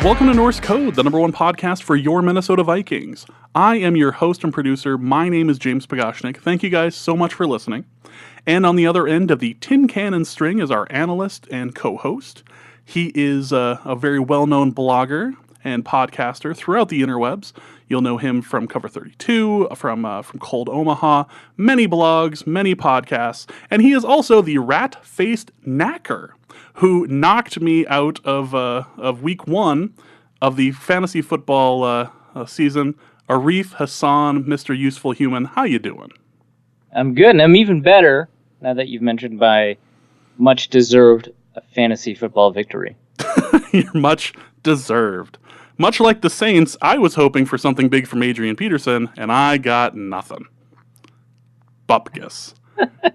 Welcome to Norse Code, the #1 podcast for your Minnesota Vikings. I am your host and producer. My name is James Pagashnik. Thank you guys so much for listening. And on the other end of the tin cannon string is our analyst and co-host. He is a very well-known blogger and podcaster throughout the interwebs. You'll know him from Cover 32, from Cold Omaha, many blogs, many podcasts, and he is also the rat-faced knacker who knocked me out of week 1 of the fantasy football season. Arif Hassan, Mr. Useful Human, how you doing? I'm good, and I'm even better now that you've mentioned my much-deserved fantasy football victory. You're much deserved. Much like the Saints, I was hoping for something big from Adrian Peterson, and I got nothing. Bupkis.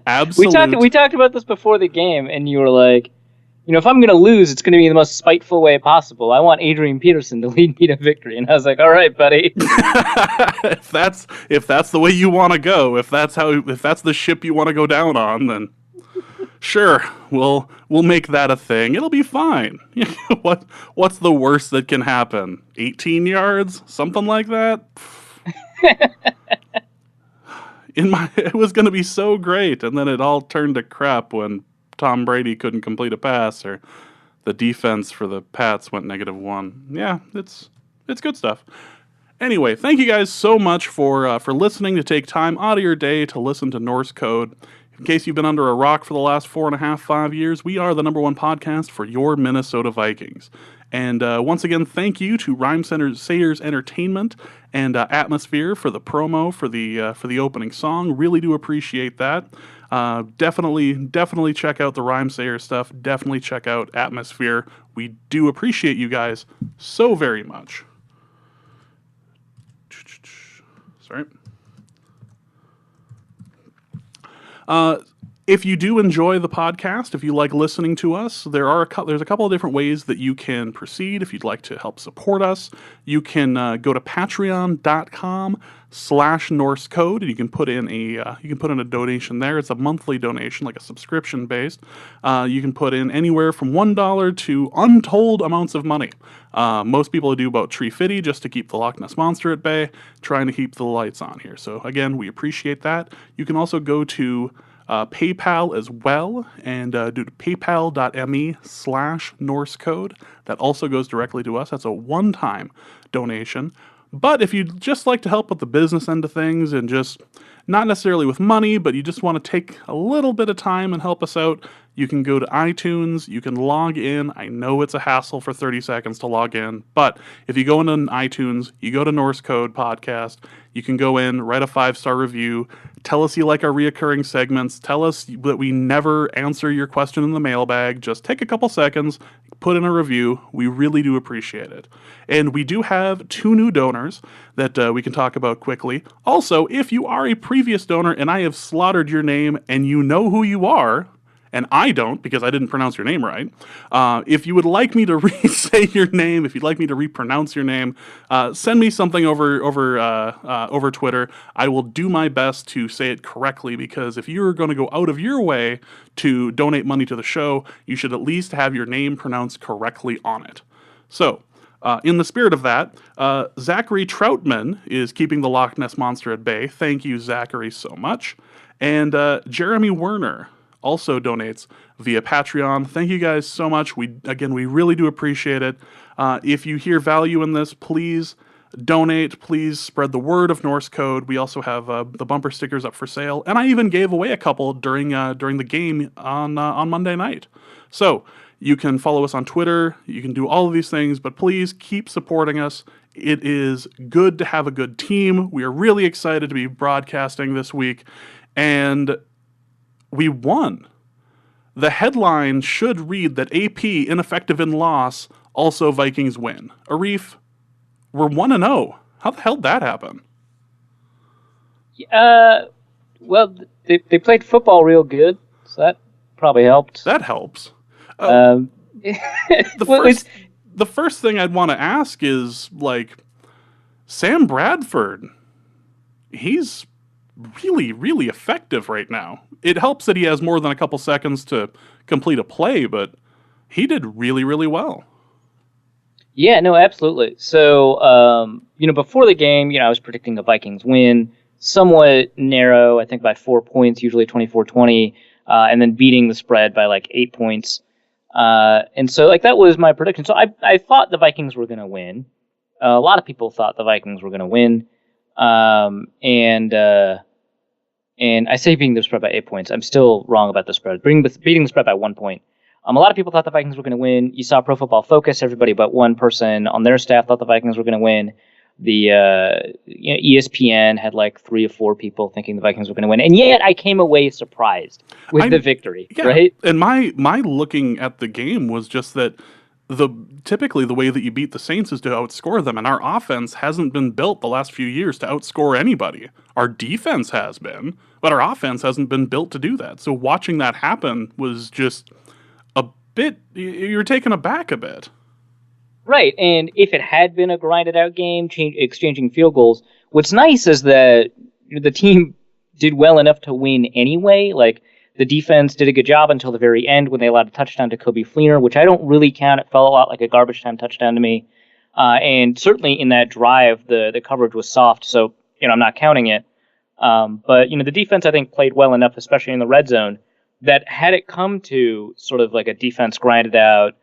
Absolutely. We talked about this before the game, and you were like, if I'm going to lose, it's going to be in the most spiteful way possible. I want Adrian Peterson to lead me to victory. And I was like, all right, buddy. if that's the way you want to go, if that's the ship you want to go down on, then sure, we'll make that a thing. It'll be fine. What's the worst that can happen? 18 yards? Something like that? It was going to be so great, and then it all turned to crap when Tom Brady couldn't complete a pass, or the defense for the Pats went -1. Yeah, it's good stuff. Anyway, thank you guys so much for listening, to take time out of your day to listen to Norse Code. In case you've been under a rock for the last 4.5, 5 years, we are the #1 podcast for your Minnesota Vikings. And once again, thank you to Rhyme Sayers Entertainment and Atmosphere for the promo for the opening song. Really do appreciate that. Definitely check out the Rhyme Sayers stuff. Definitely check out Atmosphere. We do appreciate you guys so very much. Sorry. If you do enjoy the podcast, if you like listening to us, there's a couple of different ways that you can proceed. If you'd like to help support us, you can go to patreon.com/Norse Code, and you can put in a donation there. It's a monthly donation, like a subscription based. You can put in anywhere from $1 to untold amounts of money. Most people do about $3.50 just to keep the Loch Ness Monster at bay, trying to keep the lights on here. So again, we appreciate that. You can also go to PayPal as well, and do paypal.me/Norse Code. That also goes directly to us. That's a one-time donation. But if you'd just like to help with the business end of things, and just not necessarily with money, but you just want to take a little bit of time and help us out, you can go to iTunes, you can log in. I know it's a hassle for 30 seconds to log in, but if you go into iTunes, you go to Norse Code Podcast, you can go in, write a 5-star review, tell us you like our reoccurring segments, tell us that we never answer your question in the mailbag. Just take a couple seconds, put in a review. We really do appreciate it. And we do have 2 new donors that we can talk about quickly. Also, if you are a previous donor and I have slaughtered your name and you know who you are, and I don't because I didn't pronounce your name right, if you would like me to re-say your name, if you'd like me to repronounce your name, send me something over Twitter. I will do my best to say it correctly, because if you're going to go out of your way to donate money to the show, you should at least have your name pronounced correctly on it. So, in the spirit of that, Zachary Troutman is keeping the Loch Ness Monster at bay. Thank you, Zachary, so much. And Jeremy Werner also donates via Patreon. Thank you guys so much. We really do appreciate it. If you hear value in this, please donate. Please spread the word of Norse Code. We also have the bumper stickers up for sale, and I even gave away a couple during the game on Monday night. So you can follow us on Twitter. You can do all of these things, but please keep supporting us. It is good to have a good team. We are really excited to be broadcasting this week, and we won. The headline should read that AP ineffective in loss, also Vikings win. Arif, we're 1-0. How the hell did that happen? Well, they played football real good, so that probably helped. That helps. The first thing I'd want to ask is, Sam Bradford, he's really, really effective right now. It helps that he has more than a couple seconds to complete a play, but he did really, really well. Yeah, no, absolutely. So, before the game, I was predicting the Vikings win, somewhat narrow, I think by 4 points, usually 24-20, and then beating the spread by like 8 points. And so, like, that was my prediction. So I thought the Vikings were going to win. A lot of people thought the Vikings were going to win. And I say beating the spread by 8 points. I'm still wrong about the spread. Beating the spread by 1 point. A lot of people thought the Vikings were going to win. You saw Pro Football Focus. Everybody but one person on their staff thought the Vikings were going to win. The ESPN had like 3 or 4 people thinking the Vikings were going to win, and yet I came away surprised with the victory. Yeah, right? and my looking at the game was just that typically the way that you beat the Saints is to outscore them, and our offense hasn't been built the last few years to outscore anybody. Our defense has been, but our offense hasn't been built to do that. So watching that happen was just a bit, you're taken aback a bit. Right, and if it had been a grinded out game, exchanging field goals, what's nice is that the team did well enough to win anyway. Like, the defense did a good job until the very end when they allowed a touchdown to Kobe Fleener, which I don't really count. It felt a lot like a garbage time touchdown to me. And certainly in that drive, the coverage was soft, so I'm not counting it. But the defense, I think, played well enough, especially in the red zone, that had it come to sort of like a defense grinded out,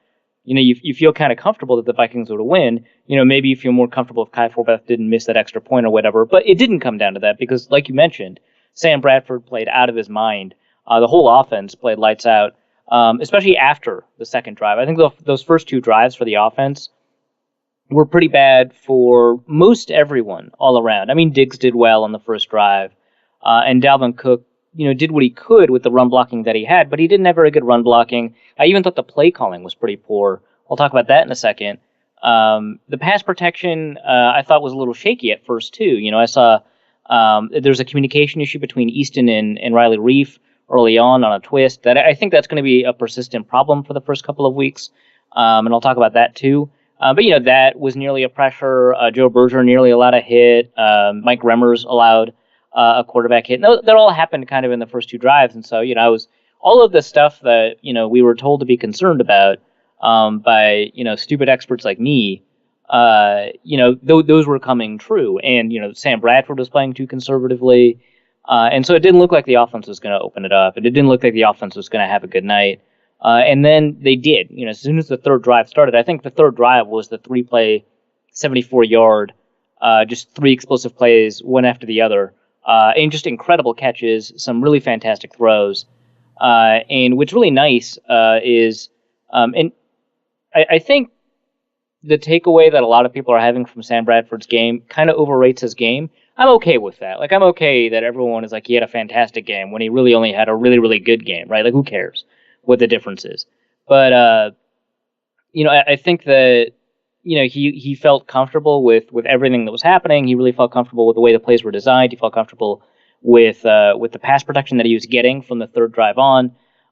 you feel kind of comfortable that the Vikings would win. Maybe you feel more comfortable if Kai Forbath didn't miss that extra point or whatever. But it didn't come down to that because, like you mentioned, Sam Bradford played out of his mind. The whole offense played lights out, especially after the second drive. I think those first 2 drives for the offense were pretty bad for most everyone all around. I mean, Diggs did well on the first drive, and Dalvin Cook, did what he could with the run blocking that he had, but he didn't have very good run blocking. I even thought the play calling was pretty poor. I'll talk about that in a second. The pass protection, I thought was a little shaky at first too. I saw there's a communication issue between Easton and Riley Reif early on a twist that I think that's going to be a persistent problem for the first couple of weeks. And I'll talk about that too. But that was nearly a pressure. Joe Berger nearly allowed a hit. Mike Remmers allowed a quarterback hit. No, that all happened kind of in the first 2 drives. And so, I was all of the stuff that, we were told to be concerned about by, stupid experts like me, those were coming true. And, Sam Bradford was playing too conservatively. And so it didn't look like the offense was going to open it up. And it didn't look like the offense was going to have a good night. And then they did. As soon as the third drive started, I think the third drive was the 3-play, 74-yard, just 3 explosive plays, one after the other. And just incredible catches, some really fantastic throws. And what's really nice is, and I think the takeaway that a lot of people are having from Sam Bradford's game kind of overrates his game. I'm okay with that. Like, I'm okay that everyone is like, he had a fantastic game when he really only had a really, really good game, right? Like, who cares what the difference is? But, I think that, he felt comfortable with everything that was happening. He really felt comfortable with the way the plays were designed. He felt comfortable with the pass protection that he was getting from the third drive on.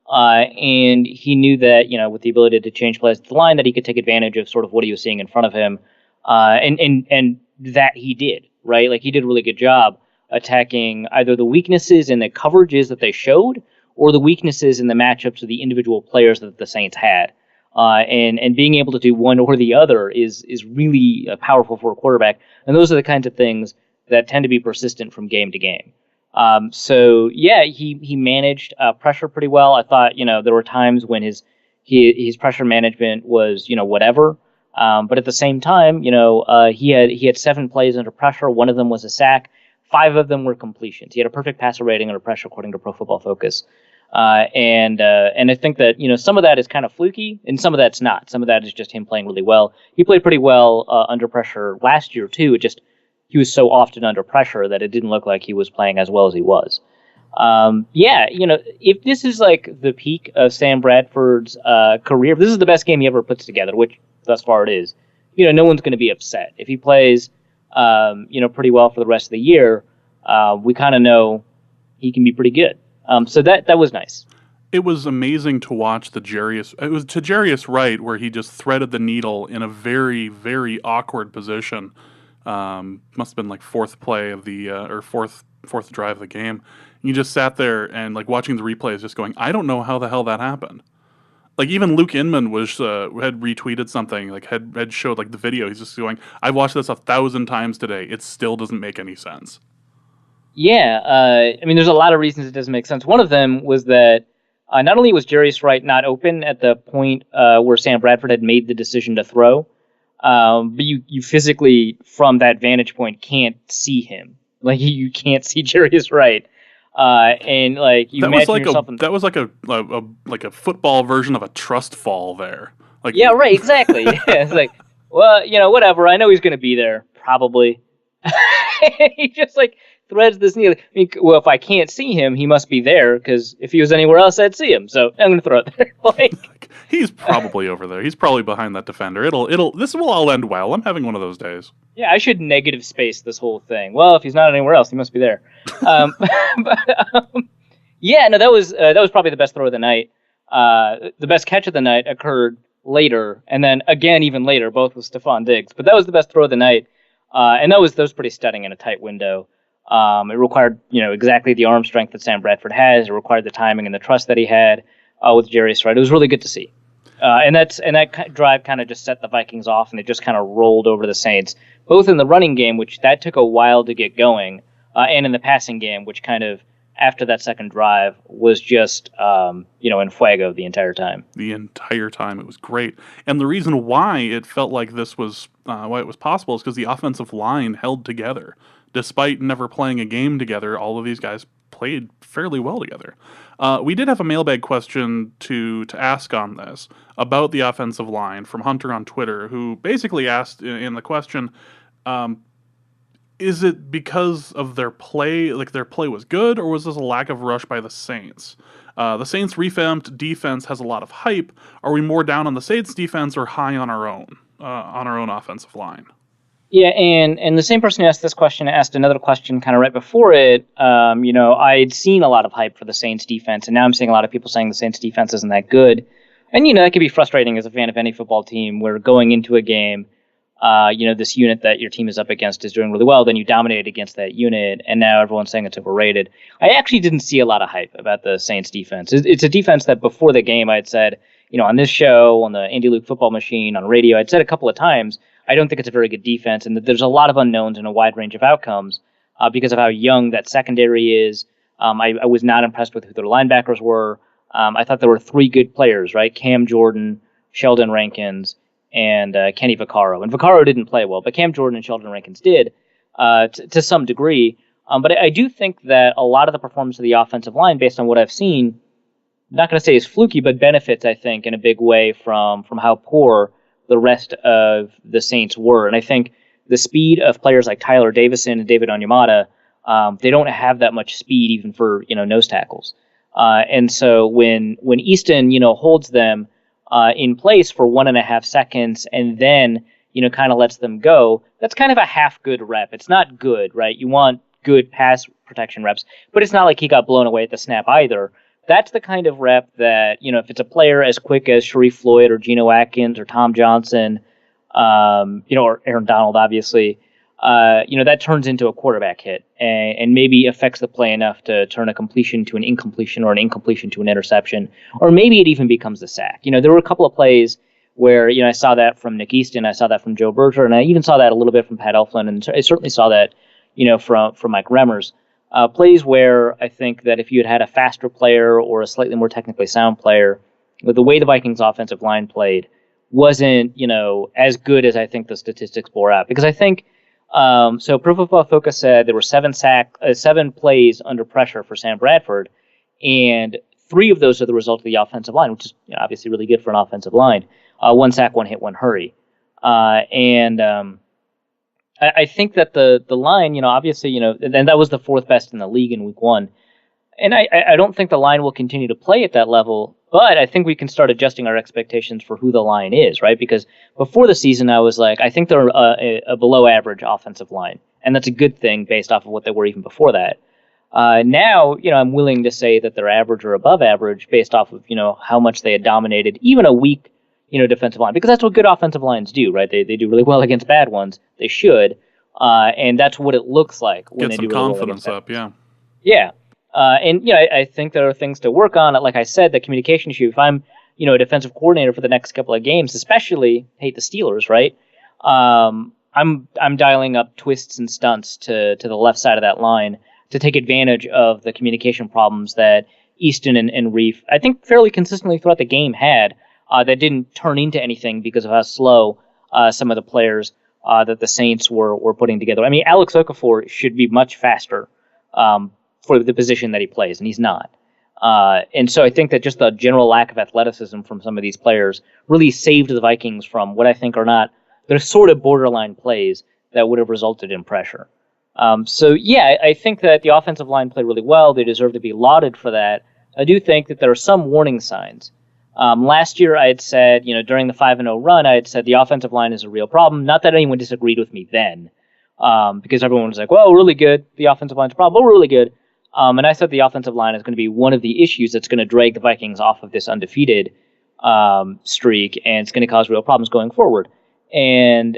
And he knew that, with the ability to change plays at the line, that he could take advantage of sort of what he was seeing in front of him. And that he did, right? Like, he did a really good job attacking either the weaknesses in the coverages that they showed or the weaknesses in the matchups of the individual players that the Saints had. And being able to do one or the other is really powerful for a quarterback. And those are the kinds of things that tend to be persistent from game to game. So yeah, he managed pressure pretty well. I thought, there were times when his pressure management was, whatever. But at the same time, he had 7 plays under pressure. One of them was a sack. 5 of them were completions. He had a perfect passer rating under pressure according to Pro Football Focus. And I think that, some of that is kind of fluky and some of that's not. Some of that is just him playing really well. He played pretty well under pressure last year too. He was so often under pressure that it didn't look like he was playing as well as he was. If this is like the peak of Sam Bradford's career, if this is the best game he ever puts together, which thus far it is, no one's going to be upset. If he plays, pretty well for the rest of the year, we kind of know he can be pretty good. So that was nice. It was amazing to watch it was to Jarius Wright where he just threaded the needle in a very, very awkward position. Must have been like 4th play of the, or fourth drive of the game. And you just sat there and like watching the replays just going, I don't know how the hell that happened. Like even Luke Inman was had retweeted something, like had showed like the video. He's just going, "I've watched this 1,000 times today. It still doesn't make any sense." Yeah, I mean, there's a lot of reasons it doesn't make sense. One of them was that not only was Jarius Wright not open at the point where Sam Bradford had made the decision to throw, but you physically, from that vantage point, can't see him. Like, you can't see Jarius Wright. And, like, you That was imagine like yourself in... that was like a football version of a trust fall there. Like, Yeah, right, exactly. Yeah, it's like, well, whatever. I know he's going to be there, probably. He just, like, threads this needle. I mean, well, if I can't see him, he must be there, because if he was anywhere else, I'd see him. So I'm going to throw it there. Like, he's probably over there. He's probably behind that defender. This will all end well. I'm having one of those days. yeah, I should negative space this whole thing. Well, if he's not anywhere else, he must be there. But, yeah, no, that was probably the best throw of the night. The best catch of the night occurred later, and then again even later, both with Stephon Diggs. But that was the best throw of the night, and that was pretty stunning in a tight window. It required exactly the arm strength that Sam Bradford has. It required the timing and the trust that he had with Jarius Wright. It was really good to see, and that drive kind of just set the Vikings off, and they just kind of rolled over the Saints, both in the running game, which that took a while to get going, and in the passing game, which kind of after that second drive was just in fuego the entire time. The entire time, it was great, and the reason why it felt like this was why it was possible is because the offensive line held together. Despite never playing a game together, all of these guys played fairly well together. We did have a mailbag question to ask on this about the offensive line from Hunter on Twitter, who basically asked in the question, is it because of their play, like their play was good, or was this a lack of rush by the Saints? The Saints' revamped defense has a lot of hype. Are we more down on the Saints' defense or high on our own offensive line? Yeah, and the same person who asked this question asked another question kind of right before it. I'd seen a lot of hype for the Saints defense, and now I'm seeing a lot of people saying the Saints defense isn't that good. And, that can be frustrating as a fan of any football team where going into a game, this unit that your team is up against is doing really well, then you dominate against that unit, and now everyone's saying it's overrated. I actually didn't see a lot of hype about the Saints defense. It's a defense that before the game I'd said, on this show, on the Andy Luke Football Machine, on radio, I'd said a couple of times, I don't think it's a very good defense, and that there's a lot of unknowns and a wide range of outcomes because of how young that secondary is. I was not impressed with who their linebackers were. I thought there were three good players, right? Cam Jordan, Sheldon Rankins, and Kenny Vaccaro. And Vaccaro didn't play well, but Cam Jordan and Sheldon Rankins did to some degree. But I do think that a lot of the performance of the offensive line, based on what I've seen, not going to say is fluky, but benefits, I think, in a big way from how poor the rest of the Saints were. And I think the speed of players like Tyler Davison and David Onyemata, they don't have that much speed even for, nose tackles. And so when Easton, holds them in place for 1.5 seconds and then, kind of lets them go, that's kind of a half good rep. It's not good, right? You want good pass protection reps, but it's not like he got blown away at the snap either. That's the kind of rep that, if it's a player as quick as Sharif Floyd or Geno Atkins or Tom Johnson, or Aaron Donald, obviously, that turns into a quarterback hit and maybe affects the play enough to turn a completion to an incompletion or an incompletion to an interception, or maybe it even becomes a sack. There were a couple of plays where, I saw that from Nick Easton, I saw that from Joe Berger, and I even saw that a little bit from Pat Elflein, and I certainly saw that, from Mike Remmers. Plays where I think that if you had a faster player or a slightly more technically sound player, with the way the Vikings offensive line played wasn't, as good as I think the statistics bore out. Because I think, so Pro Football Focus said there were 7 plays under pressure for Sam Bradford, and 3 of those are the result of the offensive line, which is obviously really good for an offensive line. 1 sack, 1 hit, 1 hurry. I think that the line, obviously, and that was the 4th best in the league in week 1. And I don't think the line will continue to play at that level, but I think we can start adjusting our expectations for who the line is, right? Because before the season, I was like, I think they're a below average offensive line. And that's a good thing based off of what they were even before that. Now, I'm willing to say that they're average or above average based off of, how much they had dominated even a weak, defensive line, because that's what good offensive lines do, right? They do really well against bad ones. They should. And that's what it looks like when they do really well against bad ones. Yeah. Yeah. And I think there are things to work on. Like I said, the communication issue. If I'm a defensive coordinator for the next couple of games, especially hate the Steelers, right? I'm dialing up twists and stunts to the left side of that line to take advantage of the communication problems that Easton and Arif, I think fairly consistently throughout the game, had that didn't turn into anything because of how slow some of the players that the Saints were putting together. I mean, Alex Okafor should be much faster for the position that he plays, and he's not. And so I think that just the general lack of athleticism from some of these players really saved the Vikings from what I think are not, they're sort of borderline plays that would have resulted in pressure. So yeah, I think that the offensive line played really well. They deserve to be lauded for that. I do think that there are some warning signs. Last year I had said, during the 5-0 run, I had said the offensive line is a real problem. Not that anyone disagreed with me then, because everyone was like, well, really good. The offensive line's a problem, but really good. And I said the offensive line is going to be one of the issues that's going to drag the Vikings off of this undefeated streak, and it's going to cause real problems going forward. And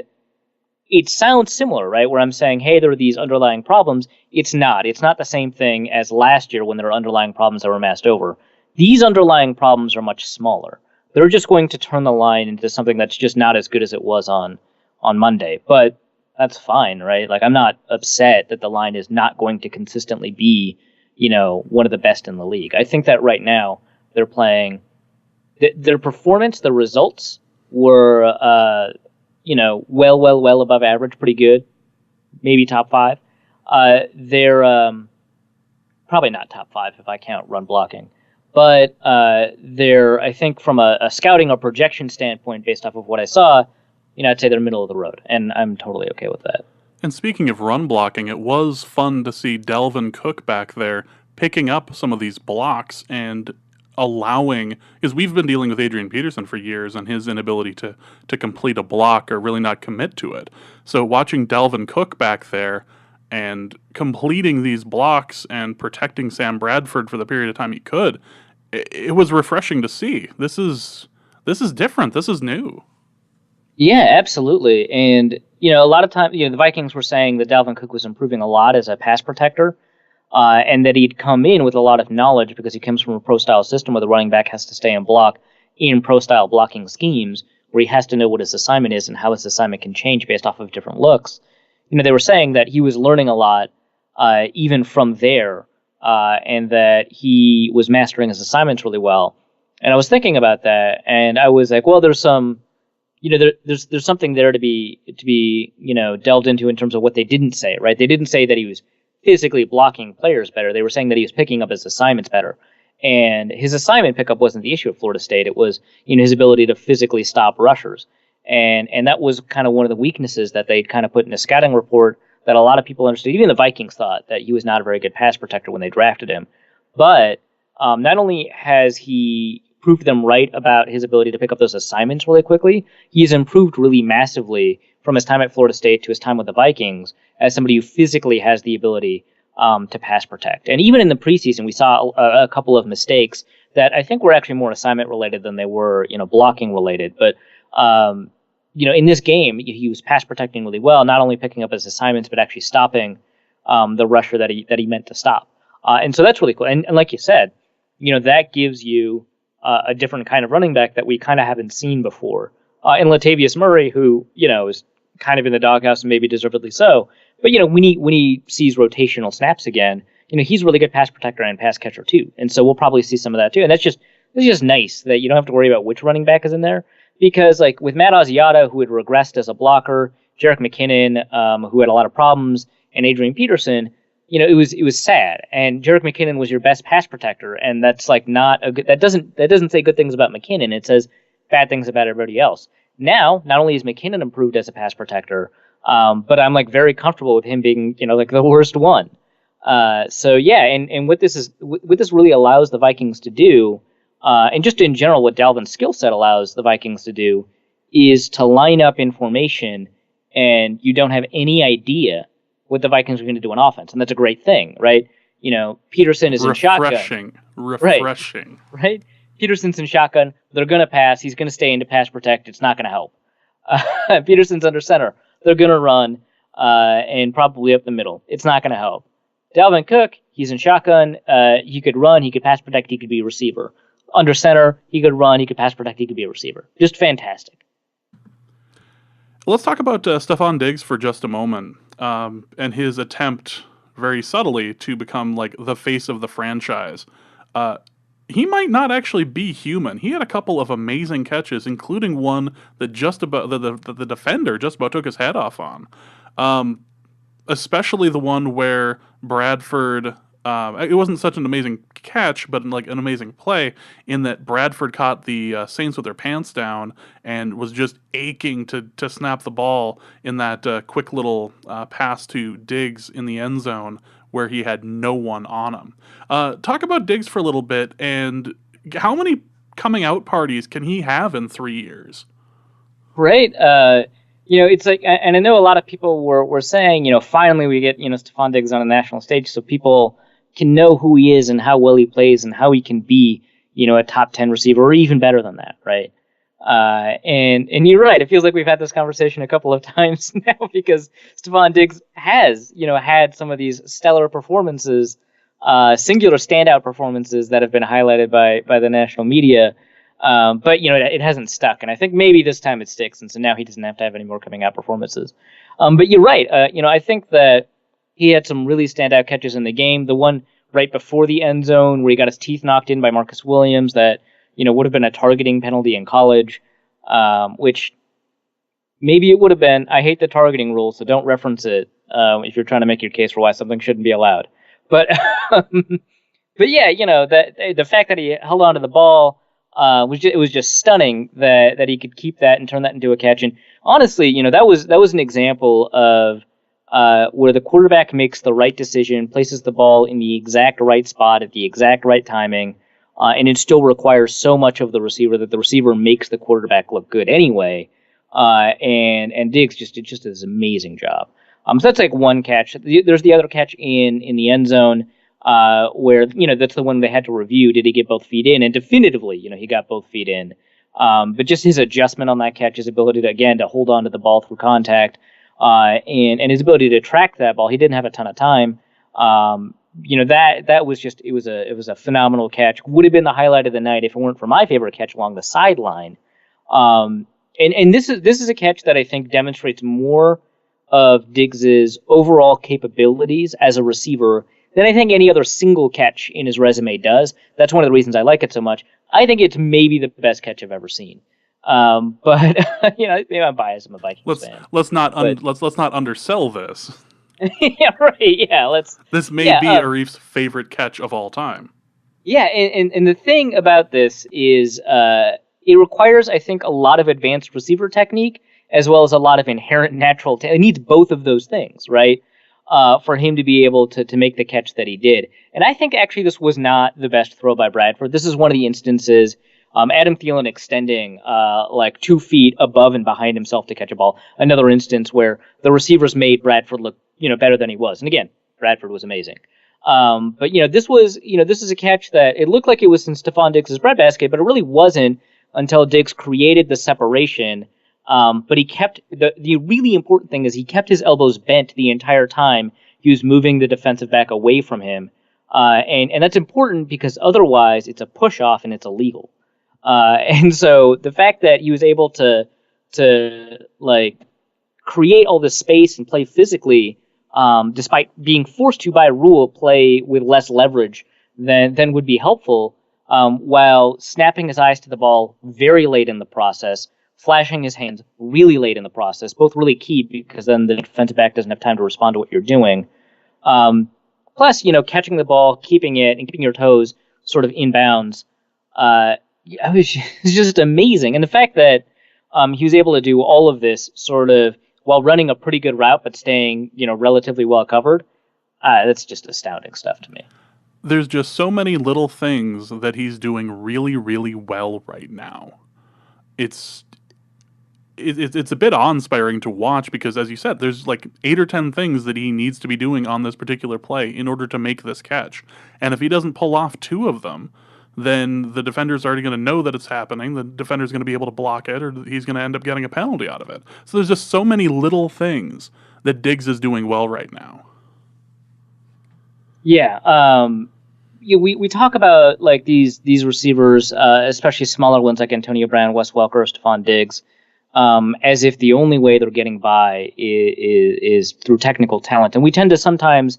it sounds similar, right? Where I'm saying, hey, there are these underlying problems. It's not. It's not the same thing as last year when there were underlying problems that were masked over. These underlying problems are much smaller. They're just going to turn the line into something that's just not as good as it was on Monday. But that's fine, right? Like, I'm not upset that the line is not going to consistently be, one of the best in the league. I think that right now they're playing their performance, the results were well above average, pretty good, maybe top 5. They're probably not top 5 if I count run blocking, but they're, I think, from a scouting or projection standpoint, based off of what I saw, I'd say they're middle of the road, and I'm totally okay with that. And speaking of run blocking, it was fun to see Dalvin Cook back there picking up some of these blocks and allowing, because we've been dealing with Adrian Peterson for years and his inability to complete a block or really not commit to it. So watching Dalvin Cook back there and completing these blocks and protecting Sam Bradford for the period of time he could, it was refreshing to see. This is different. This is new. Yeah, absolutely. And, a lot of times, the Vikings were saying that Dalvin Cook was improving a lot as a pass protector. And that he'd come in with a lot of knowledge because he comes from a pro-style system where the running back has to stay and block in pro-style blocking schemes, where he has to know what his assignment is and how his assignment can change based off of different looks. They were saying that he was learning a lot even from there, and that he was mastering his assignments really well. And I was thinking about that, and I was like, well, there's some, there's something there to be delved into in terms of what they didn't say, right? They didn't say that he was physically blocking players better. They were saying that he was picking up his assignments better. And his assignment pickup wasn't the issue at Florida State. It was, his ability to physically stop rushers. And that was kind of one of the weaknesses that they'd kind of put in a scouting report that a lot of people understood. Even the Vikings thought that he was not a very good pass protector when they drafted him. But not only has he proved them right about his ability to pick up those assignments really quickly, he's improved really massively from his time at Florida State to his time with the Vikings as somebody who physically has the ability to pass protect. And even in the preseason, we saw a couple of mistakes that I think were actually more assignment related than they were, blocking related. But, in this game, he was pass protecting really well, not only picking up his assignments, but actually stopping the rusher that he meant to stop. And so that's really cool. And like you said, that gives you a different kind of running back that we kind of haven't seen before. And Latavius Murray, who, is kind of in the doghouse and maybe deservedly so. But, when he sees rotational snaps again, he's a really good pass protector and pass catcher too. And so we'll probably see some of that too. And that's just nice that you don't have to worry about which running back is in there. Because like with Matt Asiata, who had regressed as a blocker, Jerick McKinnon, who had a lot of problems, and Adrian Peterson, it was sad. And Jerick McKinnon was your best pass protector, and that's like not a good. That doesn't say good things about McKinnon. It says bad things about everybody else. Now, not only is McKinnon improved as a pass protector, but I'm like very comfortable with him being, like the worst one. So yeah, and what this really allows the Vikings to do, and just in general, what Dalvin's skill set allows the Vikings to do, is to line up information, and you don't have any idea what the Vikings are going to do on offense, and that's a great thing, right? Peterson is in shotgun. Refreshing. Right? Peterson's in shotgun. They're going to pass. He's going to stay into pass protect. It's not going to help. Peterson's under center. They're going to run and probably up the middle. It's not going to help. Dalvin Cook, he's in shotgun. He could run. He could pass protect. He could be a receiver. under center, he could run, he could pass protect, he could be a receiver. Just fantastic. Let's talk about Stephon Diggs for just a moment, and his attempt, very subtly, to become like the face of the franchise. He might not actually be human. He had a couple of amazing catches, including one that just about the defender just about took his head off on. Especially the one where Bradford. It wasn't such an amazing catch, but like an amazing play in that Bradford caught the Saints with their pants down and was just aching to snap the ball in that quick little pass to Diggs in the end zone where he had no one on him. Talk about Diggs for a little bit, and how many coming out parties can he have in 3 years? Right. It's like, and I know a lot of people were saying, finally we get, Stephon Diggs on a national stage so people can know who he is and how well he plays and how he can be, a top 10 receiver or even better than that, right? And you're right. It feels like we've had this conversation a couple of times now because Stephon Diggs has, had some of these stellar performances, singular standout performances that have been highlighted by the national media. But it hasn't stuck, and I think maybe this time it sticks, and so now he doesn't have to have any more coming out performances. But you're right. I think that he had some really standout catches in the game. The one right before the end zone where he got his teeth knocked in by Marcus Williams that would have been a targeting penalty in college, which maybe it would have been. I hate the targeting rule, so don't reference it if you're trying to make your case for why something shouldn't be allowed. But but yeah, the fact that he held on to the ball. It was just stunning that he could keep that and turn that into a catch. And honestly, that was an example of where the quarterback makes the right decision, places the ball in the exact right spot at the exact right timing, and it still requires so much of the receiver that the receiver makes the quarterback look good anyway. And Diggs just did this amazing job. So that's like one catch. There's the other catch in the end zone. Where, that's the one they had to review. Did he get both feet in? And definitively, he got both feet in. But just his adjustment on that catch, his ability to hold on to the ball through contact, and his ability to track that ball. He didn't have a ton of time. That was just, it was a phenomenal catch. Would have been the highlight of the night if it weren't for my favorite catch along the sideline. And this is a catch that I think demonstrates more of Diggs's overall capabilities as a receiver than I think any other single catch in his resume does. That's one of the reasons I like it so much. I think it's maybe the best catch I've ever seen. But maybe I'm biased. I'm a Vikings fan. Let's not undersell this. Yeah, right. Yeah, This may be Arif's favorite catch of all time. Yeah, and the thing about this is it requires, I think, a lot of advanced receiver technique as well as a lot of inherent natural talent. It needs both of those things, right? For him to be able to make the catch that he did. And I think actually this was not the best throw by Bradford. This is one of the instances, Adam Thielen extending like 2 feet above and behind himself to catch a ball. Another instance where the receivers made Bradford look, better than he was. And again, Bradford was amazing. But this is a catch that it looked like it was in Stephon Diggs' breadbasket, but it really wasn't until Diggs created the separation. But he kept the really important thing is he kept his elbows bent the entire time he was moving the defensive back away from him, and that's important because otherwise it's a push off and it's illegal. And so the fact that he was able to like create all this space and play physically, despite being forced to by rule play with less leverage than would be helpful, while snapping his eyes to the ball very late in the process. Flashing his hands really late in the process, both really key because then the defensive back doesn't have time to respond to what you're doing. Plus, catching the ball, keeping it, and keeping your toes sort of in bounds. It was just amazing. And the fact that he was able to do all of this sort of while running a pretty good route but staying, relatively well covered, that's just astounding stuff to me. There's just so many little things that he's doing really, really well right now. It's a bit awe-inspiring to watch because, as you said, there's like 8 or 10 things that he needs to be doing on this particular play in order to make this catch. And if he doesn't pull off 2 of them, then the defender's already going to know that it's happening. The defender's going to be able to block it, or he's going to end up getting a penalty out of it. So there's just so many little things that Diggs is doing well right now. Yeah. we talk about like these receivers, especially smaller ones like Antonio Brown, Wes Welker, Stephon Diggs, as if the only way they're getting by is through technical talent. And we tend to sometimes,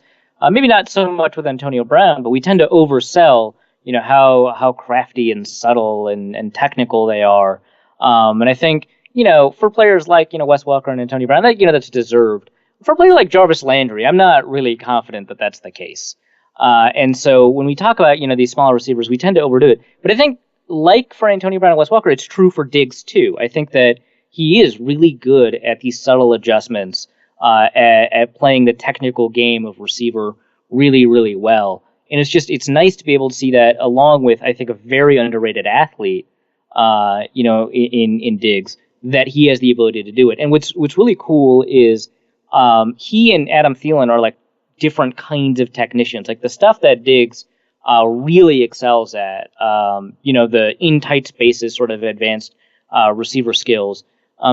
maybe not so much with Antonio Brown, but we tend to oversell, how crafty and subtle and technical they are. And I think, for players like, Wes Welker and Antonio Brown, that's deserved. For a player like Jarvis Landry, I'm not really confident that that's the case. And so when we talk about, these smaller receivers, we tend to overdo it. But I think, like for Antonio Brown and Wes Welker, it's true for Diggs too. I think that he is really good at these subtle adjustments, at playing the technical game of receiver really, really well. And it's nice to be able to see that along with, I think, a very underrated athlete, in Diggs, that he has the ability to do it. And what's really cool is he and Adam Thielen are like different kinds of technicians. Like the stuff that Diggs really excels at, the in tight spaces, sort of advanced receiver skills,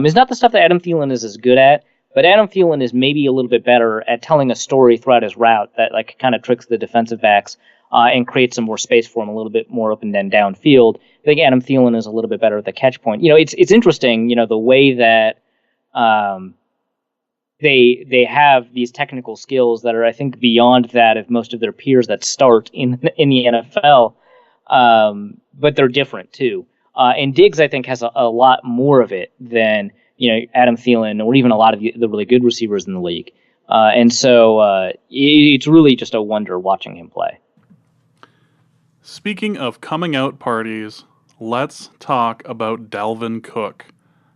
is not the stuff that Adam Thielen is as good at. But Adam Thielen is maybe a little bit better at telling a story throughout his route that like kind of tricks the defensive backs and creates some more space for him, a little bit more open than downfield. I think Adam Thielen is a little bit better at the catch point. It's interesting, the way that they have these technical skills that are, I think, beyond that of most of their peers that start in the NFL, but they're different too. And Diggs, I think, has a lot more of it than Adam Thielen or even a lot of the really good receivers in the league. And so it's really just a wonder watching him play. Speaking of coming out parties, let's talk about Dalvin Cook.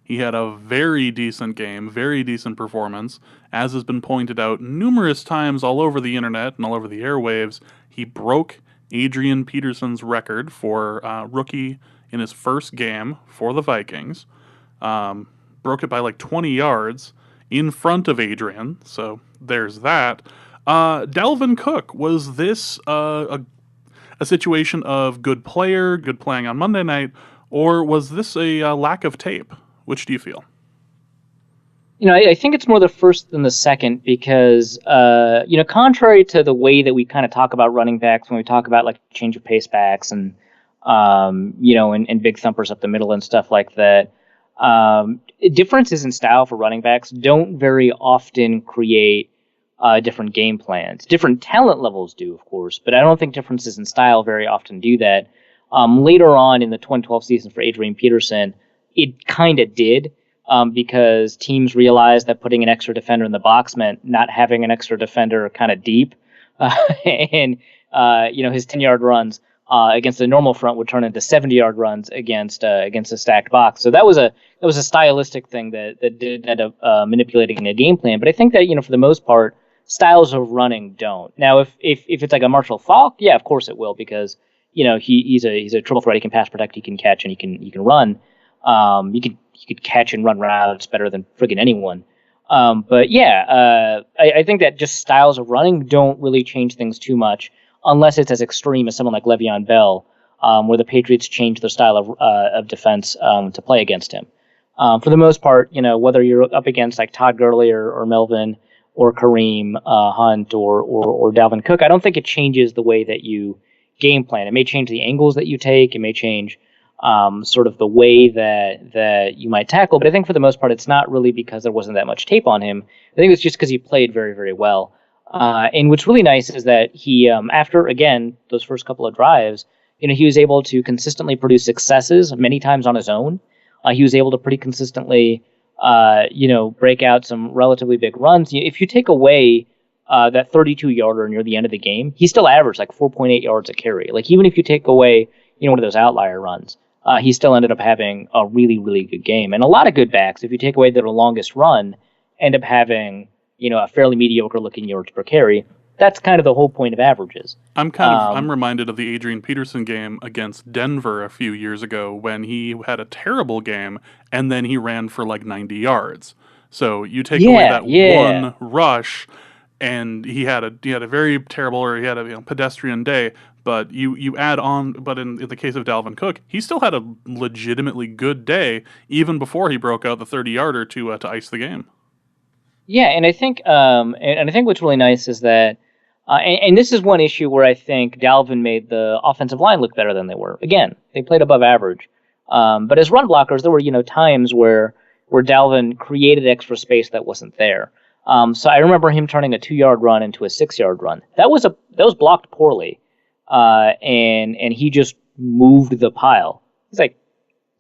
He had a very decent game, very decent performance. As has been pointed out numerous times all over the internet and all over the airwaves, he broke Adrian Peterson's record for rookie in his first game for the Vikings. Broke it by like 20 yards in front of Adrian, so there's that. Dalvin Cook, was this a situation of good player, good playing on Monday night, or was this a lack of tape? Which do you feel? I think it's more the first than the second because, contrary to the way that we kind of talk about running backs when we talk about like change of pace backs and, and big thumpers up the middle and stuff like that, differences in style for running backs don't very often create different game plans. Different talent levels do, of course, but I don't think differences in style very often do that. Later on in the 2012 season for Adrian Peterson, it kind of did, because teams realized that putting an extra defender in the box meant not having an extra defender kind of deep. And his 10-yard runs against the normal front would turn into 70-yard runs against a stacked box. So that was a stylistic thing that did end up manipulating a game plan. But I think that, for the most part, styles of running don't. Now, if it's like a Marshall Faulk, yeah, of course it will, because he's a triple threat. He can pass protect, he can catch, and he can run. He could catch and run routes better than friggin' anyone. But yeah, I think that just styles of running don't really change things too much, unless it's as extreme as someone like Le'Veon Bell, where the Patriots changed their style of defense to play against him. For the most part, whether you're up against like Todd Gurley or Melvin or Kareem Hunt or Dalvin Cook, I don't think it changes the way that you game plan. It may change the angles that you take. It may change sort of the way that you might tackle. But I think for the most part, it's not really because there wasn't that much tape on him. I think it's just because he played very, very well. And what's really nice is that he, after, again, those first couple of drives, he was able to consistently produce successes many times on his own. He was able to pretty consistently, break out some relatively big runs. If you take away that 32-yarder near the end of the game, he still averaged like 4.8 yards a carry. Like even if you take away, one of those outlier runs, he still ended up having a really, really good game. And a lot of good backs, if you take away their longest run, end up having, a fairly mediocre looking yards per carry. That's kind of the whole point of averages. I'm reminded of the Adrian Peterson game against Denver a few years ago when he had a terrible game and then he ran for like 90 yards. So you take away that one rush and he had a very terrible, or he had a pedestrian day. But you add on, but in the case of Dalvin Cook, he still had a legitimately good day even before he broke out the 30-yarder to ice the game. Yeah, and I think what's really nice is that And this is one issue where I think Dalvin made the offensive line look better than they were. Again, they played above average. But as run blockers, there were times where Dalvin created extra space that wasn't there. So I remember him turning a 2-yard run into a 6-yard run. That was blocked poorly, and he just moved the pile. He's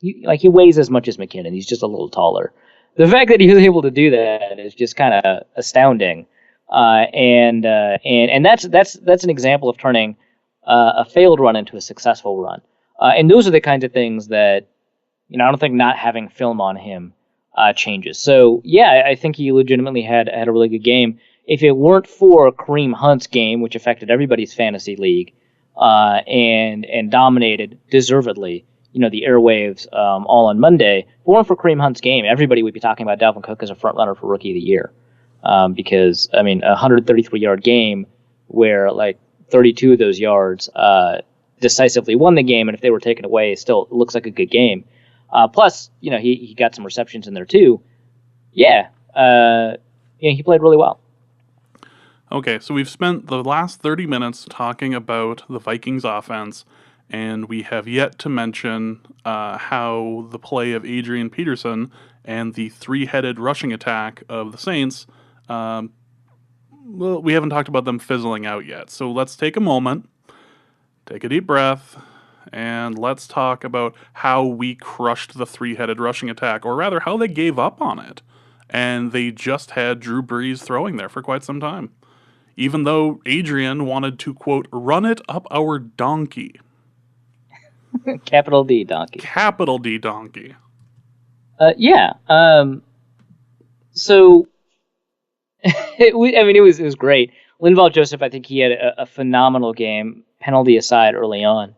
he weighs as much as McKinnon. He's just a little taller. The fact that he was able to do that is just kind of astounding. And that's an example of turning a failed run into a successful run. And those are the kinds of things that I don't think not having film on him changes. So yeah, I think he legitimately had a really good game. If it weren't for Kareem Hunt's game, which affected everybody's fantasy league, and dominated deservedly, the airwaves all on Monday. If it weren't for Kareem Hunt's game, everybody would be talking about Dalvin Cook as a front runner for Rookie of the Year. Because a 133-yard game where 32 of those yards decisively won the game, and if they were taken away, it still looks like a good game. Plus, he got some receptions in there too. Yeah, he played really well. Okay, so we've spent the last 30 minutes talking about the Vikings offense, and we have yet to mention how the play of Adrian Peterson and the three-headed rushing attack of the Saints, well, we haven't talked about them fizzling out yet. So let's take a moment, take a deep breath, and let's talk about how we crushed the three-headed rushing attack, or rather how they gave up on it. And they just had Drew Brees throwing there for quite some time, even though Adrian wanted to, quote, run it up our donkey. Capital D donkey. Capital D donkey. Yeah. So, it was great. Linval Joseph, I think he had a phenomenal game, penalty aside early on.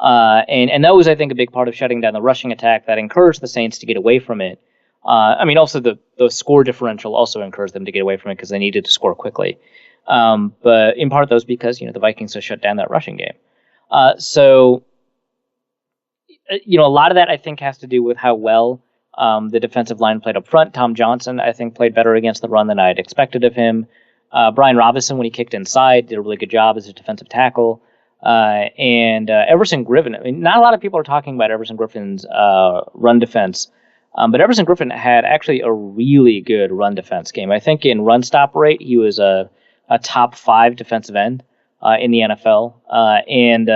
And that was, I think, a big part of shutting down the rushing attack that encouraged the Saints to get away from it. Also the score differential also encouraged them to get away from it because they needed to score quickly. But in part, that was because, the Vikings have shut down that rushing game. So, a lot of that, I think, has to do with how well the defensive line played up front. Tom Johnson, I think, played better against the run than I had expected of him. Brian Robinson, when he kicked inside, did a really good job as a defensive tackle. And Everson Griffin, not a lot of people are talking about Everson Griffin's run defense, but Everson Griffin had actually a really good run defense game. I think in run stop rate, he was a top 5 defensive end in the NFL, and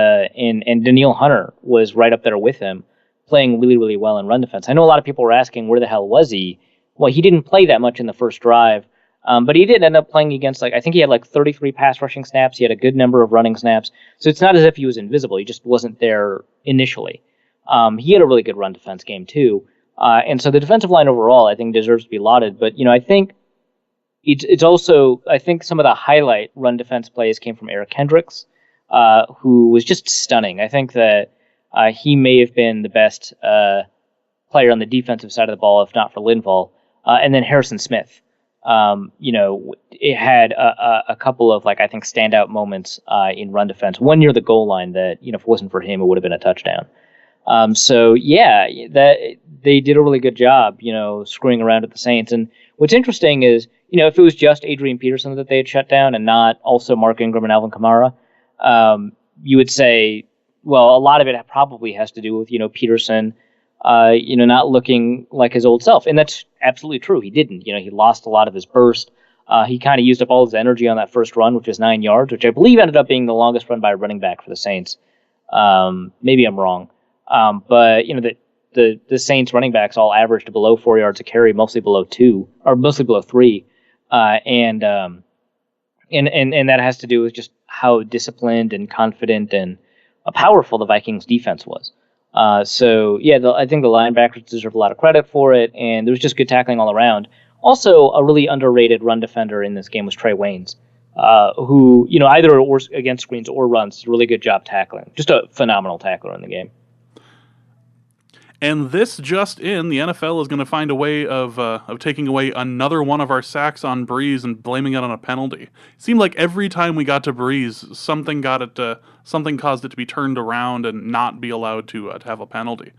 Daniil Hunter was right up there with him, playing really, really well in run defense. I know a lot of people were asking, where the hell was he? Well, he didn't play that much in the first drive, but he did end up playing against, I think he had 33 pass rushing snaps. He had a good number of running snaps. So it's not as if he was invisible. He just wasn't there initially. He had a really good run defense game too. And so the defensive line overall, I think, deserves to be lauded. But, I think it's also, I think some of the highlight run defense plays came from Eric Kendricks, who was just stunning. I think that he may have been the best player on the defensive side of the ball, if not for Linval. And then Harrison Smith, it had a couple of, I think, standout moments in run defense. One near the goal line that, if it wasn't for him, it would have been a touchdown. So, yeah, that they did a really good job, screwing around at the Saints. And what's interesting is, if it was just Adrian Peterson that they had shut down and not also Mark Ingram and Alvin Kamara, you would say, well, a lot of it probably has to do with, Peterson, not looking like his old self. And that's absolutely true. He didn't. He lost a lot of his burst. He kind of used up all his energy on that first run, which was 9 yards, which I believe ended up being the longest run by a running back for the Saints. Maybe I'm wrong. But the Saints running backs all averaged below 4 yards a carry, mostly below 2 or mostly below 3. And that has to do with just how disciplined and confident and powerful the Vikings defense was. So yeah, I think the linebackers deserve a lot of credit for it, and there was just good tackling all around. Also, a really underrated run defender in this game was Trey Waynes, who, either against screens or runs, did a really good job tackling. Just a phenomenal tackler in the game. And this just in, the NFL is going to find a way of taking away another one of our sacks on Brees and blaming it on a penalty. It seemed like every time we got to Brees, something caused it to be turned around and not be allowed to have a penalty,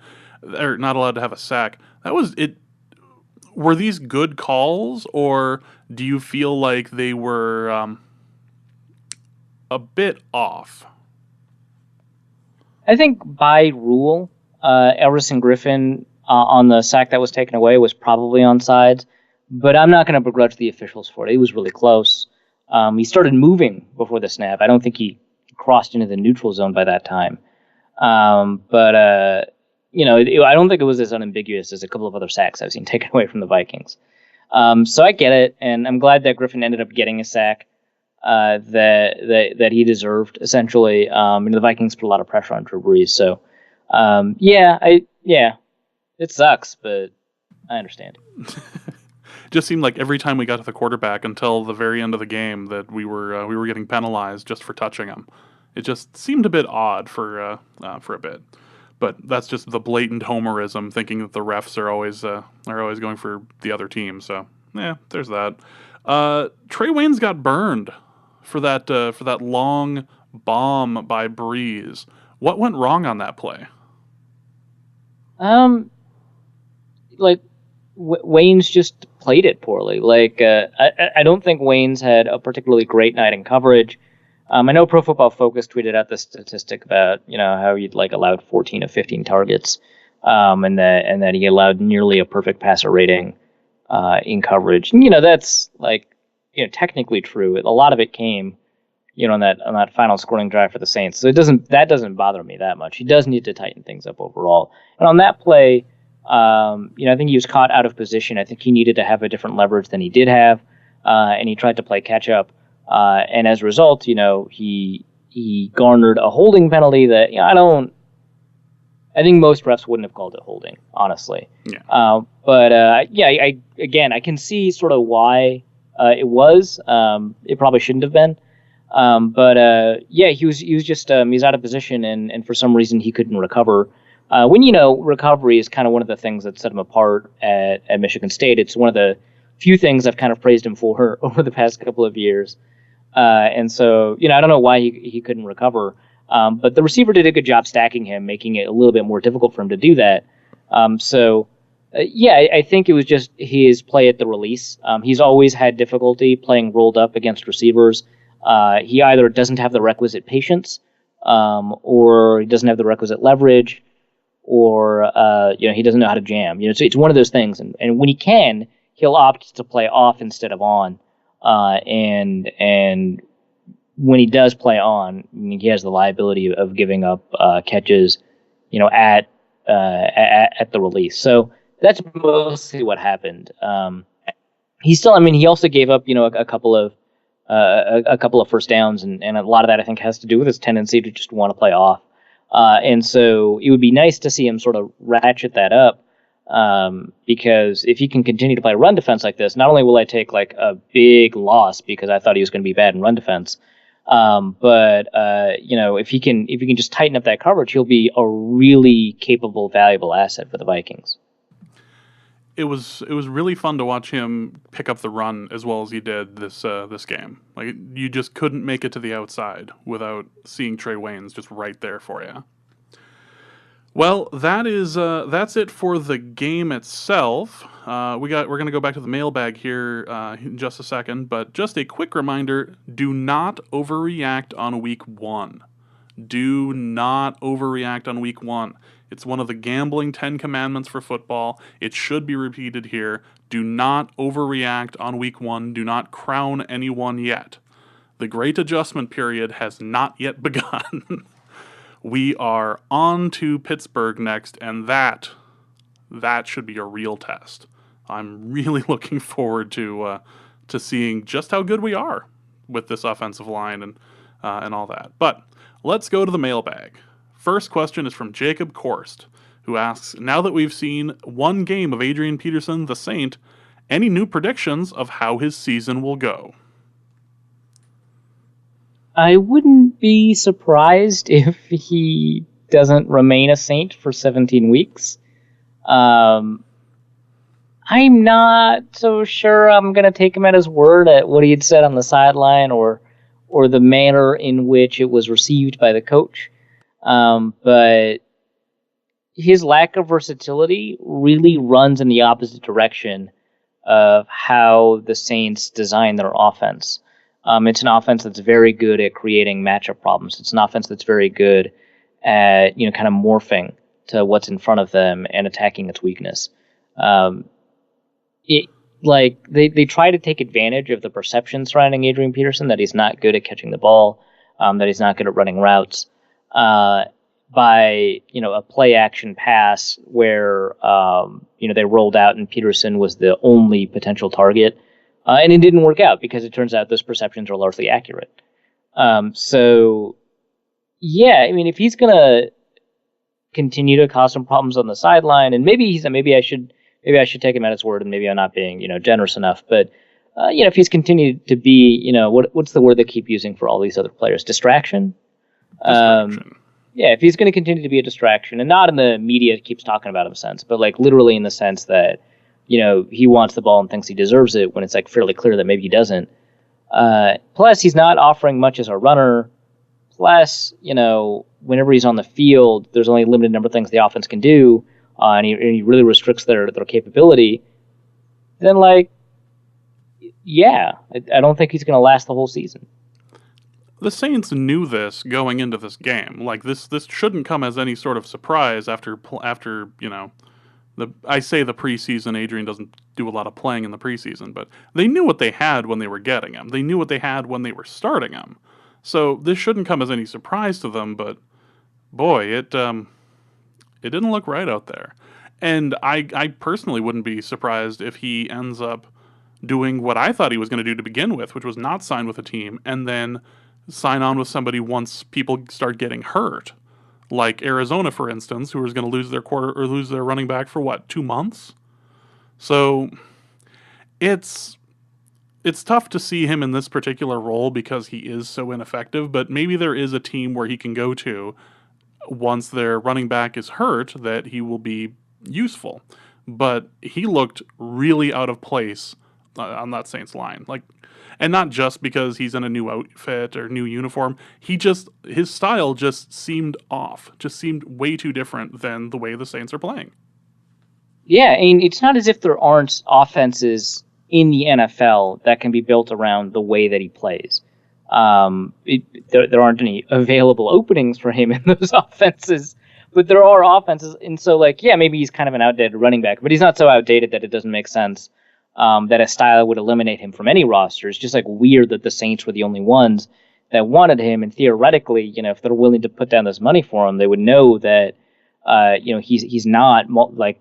or not allowed to have a sack. That was it. Were these good calls, or do you feel like they were a bit off. I think by rule, Everson Griffin on the sack that was taken away was probably onside, but I'm not going to begrudge the officials for it. It was really close. He started moving before the snap. I don't think he crossed into the neutral zone by that time. But I don't think it was as unambiguous as a couple of other sacks I've seen taken away from the Vikings. So I get it, and I'm glad that Griffin ended up getting a sack that he deserved. Essentially, the Vikings put a lot of pressure on Drew Brees. So, it sucks, but I understand. Just seemed like every time we got to the quarterback until the very end of the game that we were getting penalized just for touching him. It just seemed a bit odd for a bit. But that's just the blatant homerism, thinking that the refs are always going for the other team. So yeah, there's that. Trey Waynes got burned for that long bomb by Breeze. What went wrong on that play? Waynes just played it poorly. I don't think Waynes had a particularly great night in coverage. I know Pro Football Focus tweeted out the statistic about how he'd allowed 14 of 15 targets, and that he allowed nearly a perfect passer rating in coverage. And, that's technically true. A lot of it came on that final scoring drive for the Saints. So that doesn't bother me that much. He does need to tighten things up overall. And on that play, I think he was caught out of position. I think he needed to have a different leverage than he did have, and he tried to play catch up. And as a result, he garnered a holding penalty that I think most refs wouldn't have called it holding, honestly. Yeah. I can see sort of why it was. It probably shouldn't have been. He was just he's out of position, and for some reason he couldn't recover. When recovery is kind of one of the things that set him apart at Michigan State. It's one of the few things I've kind of praised him for over the past couple of years. And so, I don't know why he couldn't recover. But the receiver did a good job stacking him, making it a little bit more difficult for him to do that. I think it was just his play at the release. He's always had difficulty playing rolled up against receivers. He either doesn't have the requisite patience, or he doesn't have the requisite leverage, or he doesn't know how to jam. So it's one of those things. And when he can, he'll opt to play off instead of on. And when he does play on, he has the liability of giving up catches, at the release. So that's mostly what happened. He also gave up, a couple of first downs, and a lot of that I think has to do with his tendency to just want to play off. And so it would be nice to see him sort of ratchet that up. Because if he can continue to play run defense like this, not only will I take a big loss because I thought he was going to be bad in run defense, but if he can just tighten up that coverage, he'll be a really capable, valuable asset for the Vikings. It was really fun to watch him pick up the run as well as he did this game. You just couldn't make it to the outside without seeing Trey Waynes just right there for you. Well, that's it for the game itself. We're going to go back to the mailbag here in just a second, but just a quick reminder, do not overreact on week 1. Do not overreact on week 1. It's one of the gambling 10 commandments for football. It should be repeated here. Do not overreact on week 1. Do not crown anyone yet. The great adjustment period has not yet begun. We are on to Pittsburgh next, and that should be a real test. I'm really looking forward to seeing just how good we are with this offensive line and all that. But let's go to the mailbag. First question is from Jacob Korst, who asks, now that we've seen one game of Adrian Peterson, the Saint, any new predictions of how his season will go? I wouldn't be surprised if he doesn't remain a Saint for 17 weeks. I'm not so sure I'm going to take him at his word at what he had said on the sideline or the manner in which it was received by the coach. But his lack of versatility really runs in the opposite direction of how the Saints design their offense. It's an offense that's very good at creating matchup problems. It's an offense that's very good at kind of morphing to what's in front of them and attacking its weakness. They try to take advantage of the perception surrounding Adrian Peterson that he's not good at catching the ball, that he's not good at running routes, by a play action pass where they rolled out and Peterson was the only potential target, and it didn't work out because it turns out those perceptions are largely accurate. So yeah, I mean, if he's gonna continue to cause some problems on the sideline, and maybe I should take him at his word, and maybe I'm not being generous enough, but if he's continued to be what's the word they keep using for all these other players? Distraction. Yeah, if he's going to continue to be a distraction, and not in the media keeps talking about him sense, but like literally in the sense that he wants the ball and thinks he deserves it when it's like fairly clear that maybe he doesn't. Plus, he's not offering much as a runner. Plus, whenever he's on the field, there's only a limited number of things the offense can do, and he really restricts their capability. Then, I don't think he's going to last the whole season. The Saints knew this going into this game. Like this shouldn't come as any sort of surprise after I say the preseason. Adrian doesn't do a lot of playing in the preseason, but they knew what they had when they were getting him. They knew what they had when they were starting him. So this shouldn't come as any surprise to them. But boy, it didn't look right out there. And I personally wouldn't be surprised if he ends up doing what I thought he was going to do to begin with, which was not sign with a team and then sign on with somebody once people start getting hurt, like Arizona, for instance, who is going to lose their running back for 2 months. So it's tough to see him in this particular role because he is so ineffective. But maybe there is a team where he can go to once their running back is hurt that he will be useful. But he looked really out of place on that Saints line, and not just because he's in a new outfit or new uniform. His style just seemed off, just seemed way too different than the way the Saints are playing. Yeah, I mean, it's not as if there aren't offenses in the NFL that can be built around the way that he plays. There aren't any available openings for him in those offenses, but there are offenses, and so maybe he's kind of an outdated running back, but he's not so outdated that it doesn't make sense. That a style would eliminate him from any roster. It's just weird that the Saints were the only ones that wanted him. And theoretically, if they're willing to put down this money for him, they would know that, he's not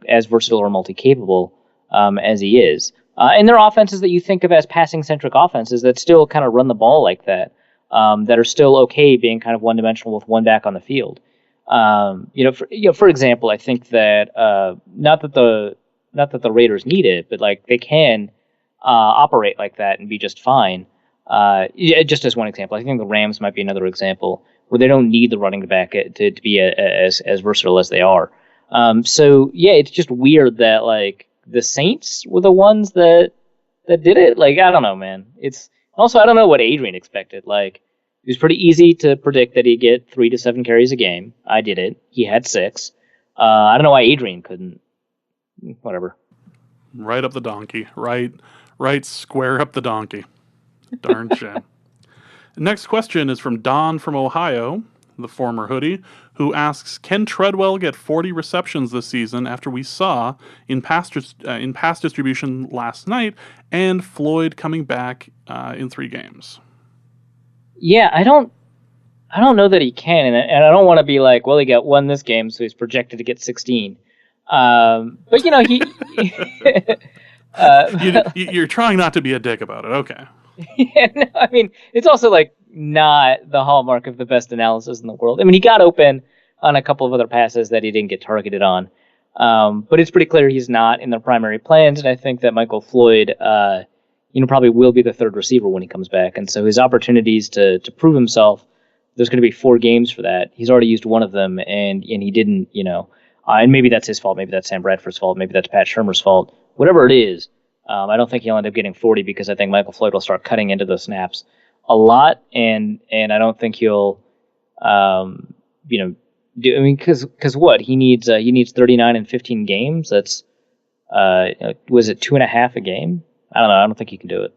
as versatile or multi-capable as he is. And there are offenses that you think of as passing-centric offenses that still kind of run the ball like that, that are still okay being kind of one-dimensional with one back on the field. For example, I think that not that the Raiders need it, but they can operate like that and be just fine. Just as one example, I think the Rams might be another example where they don't need the running back to be as versatile as they are. So yeah, it's just weird that the Saints were the ones that did it. I don't know, man. It's also, I don't know what Adrian expected. It was pretty easy to predict that he'd get 3 to 7 carries a game. I did it. He had 6. I don't know why Adrian couldn't. Whatever. Right up the donkey. Right square up the donkey. Darn shame. Next question is from Don from Ohio, the former Hoodie, who asks, can Treadwell get 40 receptions this season after we saw in pass distribution last night and Floyd coming back in 3 games? Yeah, I don't know that he can, and I don't want to be well, he got 1 this game, so he's projected to get 16. But he you're trying not to be a dick about it. Okay. Yeah, no, I mean, it's also not the hallmark of the best analysis in the world. I mean, he got open on a couple of other passes that he didn't get targeted on. But it's pretty clear he's not in their primary plans, and I think that Michael Floyd probably will be the third receiver when he comes back. And so his opportunities to prove himself, there's going to be 4 games for that. He's already used one of them, and he didn't, and maybe that's his fault, maybe that's Sam Bradford's fault, maybe that's Pat Shurmur's fault. Whatever it is, I don't think he'll end up getting 40 because I think Michael Floyd will start cutting into those snaps a lot, and I don't think he'll, because what he needs 39 and 15 games. That's was it 2.5 a game? I don't know. I don't think he can do it.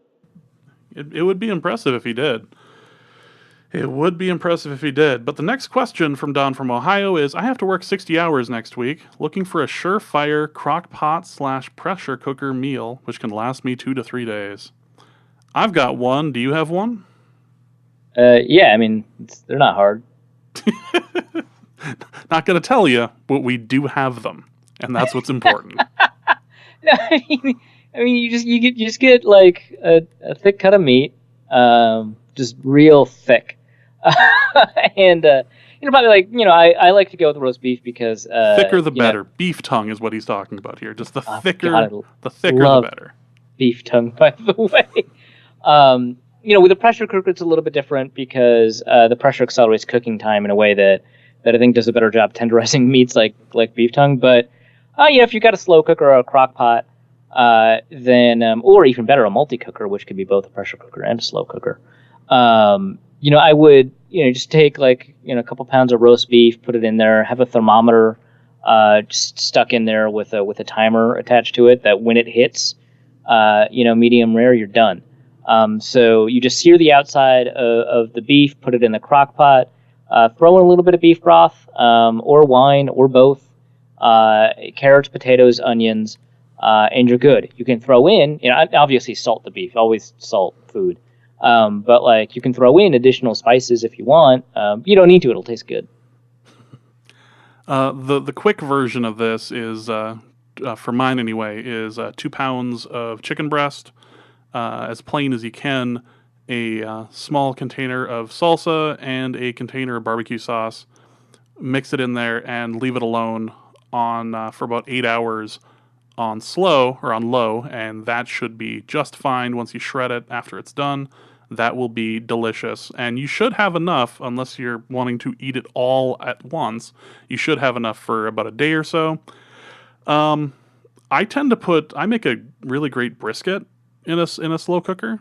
It would be impressive if he did. It would be impressive if he did. But the next question from Don from Ohio is, I have to work 60 hours next week, looking for a surefire crock pot / pressure cooker meal, which can last me 2 to 3 days. I've got one. Do you have one? Yeah, I mean, they're not hard. Not going to tell you, but we do have them, and that's what's important. No, I mean, you just get like a thick cut of meat, just real thick, and probably like I like to go with roast beef because thicker the better. Beef tongue is what he's talking about here. Just the thicker, the better. Beef tongue, by the way. With a pressure cooker, it's a little bit different because the pressure accelerates cooking time in a way that I think does a better job tenderizing meats like beef tongue. But if you've got a slow cooker or a crock pot, then or even better, a multi-cooker, which could be both a pressure cooker and a slow cooker. I would just take like a couple pounds of roast beef, put it in there, have a thermometer just stuck in there with a timer attached to it that when it hits medium rare, you're done. So you just sear the outside of the beef, put it in the crock pot, throw in a little bit of beef broth or wine or both, carrots, potatoes, onions, and you're good. You can throw in, obviously salt the beef, always salt food. But like you can throw in additional spices if you want. You don't need to; it'll taste good. The quick version of this is, for mine anyway, is 2 pounds of chicken breast, as plain as you can, a small container of salsa, and a container of barbecue sauce. Mix it in there and leave it alone on for about 8 hours on slow or on low, and that should be just fine once you shred it after it's done. That will be delicious, and you should have enough, unless you're wanting to eat it all at once. You should have enough for about a day or so. I make a really great brisket in a slow cooker.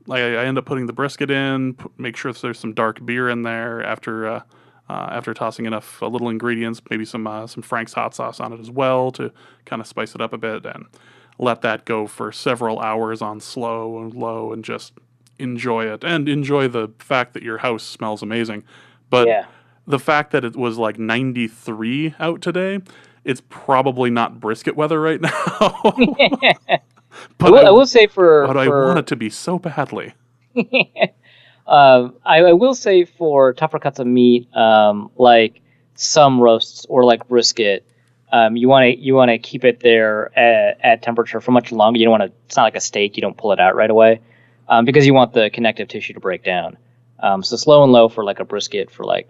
Like I end up putting the brisket in, make sure there's some dark beer in there after tossing enough little ingredients, maybe some Frank's hot sauce on it as well to kind of spice it up a bit, and let that go for several hours on slow and low, and just enjoy it, and enjoy the fact that your house smells amazing. But the fact that it was like 93 out today, it's probably not brisket weather right now. But I will say I want it to be so badly. I will say for tougher cuts of meat, like some roasts or like brisket, you want to keep it there at temperature for much longer. You don't want to. It's not like a steak. You don't pull it out right away, because you want the connective tissue to break down. So slow and low for like a brisket for like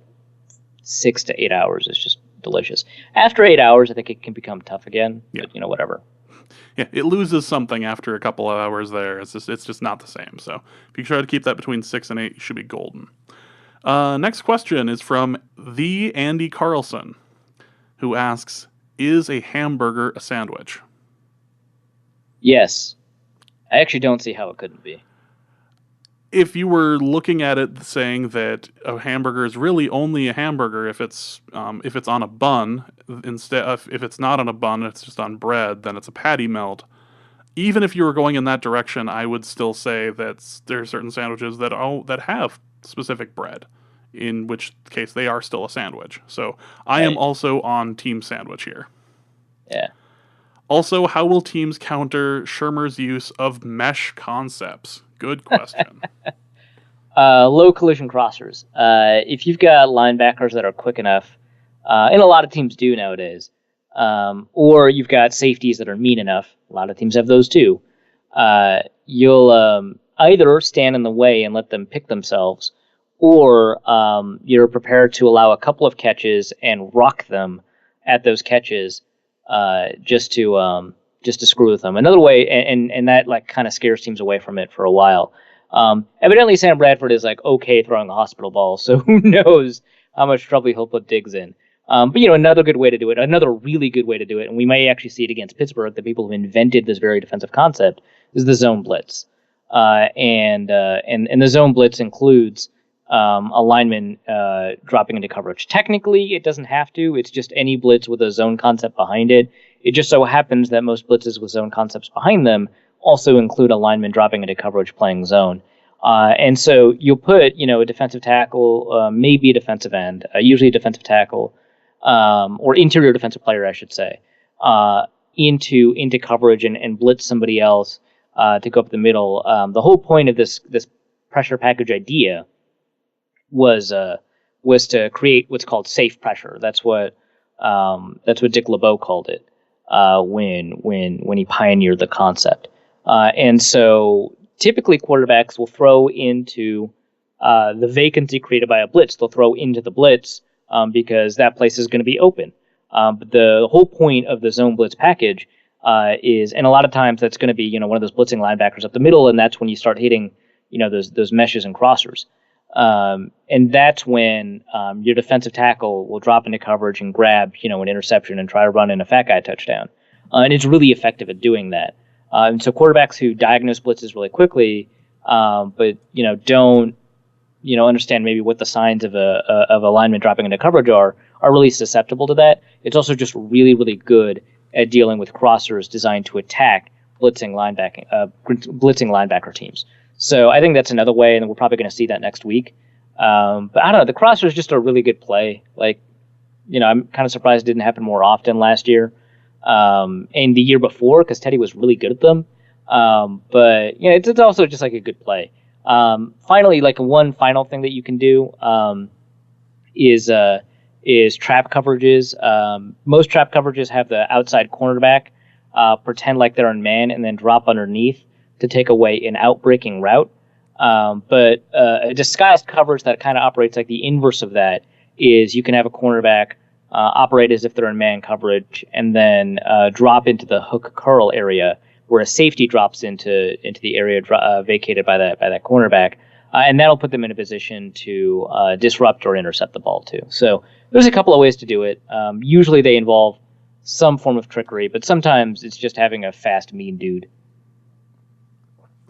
6 to 8 hours is just delicious. After 8 hours, I think it can become tough again. Yeah. But whatever. Yeah, it loses something after a couple of hours there. It's just not the same. So if you try to keep that between 6 and 8, you should be golden. Next question is from the Andy Carlson, who asks, is a hamburger a sandwich? Yes. I actually don't see how it couldn't be. If you were looking at it saying that a hamburger is really only a hamburger if it's on a bun, instead of if it's not on a bun, it's just on bread, then it's a patty melt. Even if you were going in that direction, I would still say that there are certain sandwiches that have specific bread, in which case they are still a sandwich. So I am also on team sandwich here. Yeah. Also, how will teams counter Schirmer's use of mesh concepts? Good question. Low collision crossers. If you've got linebackers that are quick enough, and a lot of teams do nowadays, or you've got safeties that are mean enough, a lot of teams have those too, you'll either stand in the way and let them pick themselves, or you're prepared to allow a couple of catches and rock them at those catches just to screw with them. Another way, and that like kind of scares teams away from it for a while. Evidently, Sam Bradford is like okay throwing a hospital ball, so who knows how much trouble he'll put Diggs in. But another good way to do it, another really good way to do it, and we may actually see it against Pittsburgh, the people who invented this very defensive concept, is the zone blitz. And the zone blitz includes a lineman dropping into coverage. Technically, it doesn't have to. It's just any blitz with a zone concept behind it. It just so happens that most blitzes with zone concepts behind them also include a lineman dropping into coverage playing zone. And so you'll put, a defensive tackle, maybe a defensive end, usually a defensive tackle, or interior defensive player, I should say, into coverage and blitz somebody else to go up the middle. The whole point of this pressure package idea was to create what's called safe pressure. That's what Dick LeBeau called it when he pioneered the concept. And so typically quarterbacks will throw into the vacancy created by a blitz. They'll throw into the blitz because that place is going to be open. But the whole point of the zone blitz package is, and a lot of times that's going to be, one of those blitzing linebackers up the middle, and that's when you start hitting, those meshes and crossers. And that's when your defensive tackle will drop into coverage and grab, an interception and try to run in a fat guy touchdown. And it's really effective at doing that. And so quarterbacks who diagnose blitzes really quickly, but don't understand maybe what the signs of a lineman dropping into coverage are really susceptible to that. It's also just really, really good at dealing with crossers designed to attack blitzing linebacker teams. So I think that's another way, and we're probably going to see that next week. But I don't know. The crosser is just a really good play. Like, I'm kind of surprised it didn't happen more often last year and the year before, because Teddy was really good at them. But it's also just like a good play. Finally, like one final thing that you can do is trap coverages. Most trap coverages have the outside cornerback pretend like they're in man and then drop underneath to take away an outbreaking route. But a disguised coverage that kind of operates like the inverse of that is you can have a cornerback operate as if they're in man coverage and then drop into the hook curl area where a safety drops into the area vacated by that cornerback. And that'll put them in a position to disrupt or intercept the ball too. So there's a couple of ways to do it. Usually they involve some form of trickery, but sometimes it's just having a fast, mean dude.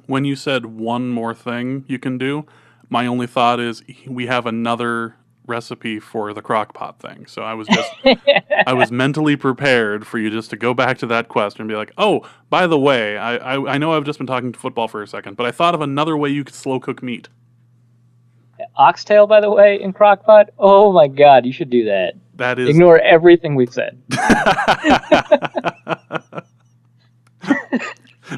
When you said one more thing you can do, my only thought is we have another recipe for the crock pot thing. So I was mentally prepared for you just to go back to that question and be like, oh, by the way, I know I've just been talking football for a second, but I thought of another way you could slow cook meat. Oxtail, by the way, in crock pot? Oh my God, you should do that. That is... Ignore everything we've said.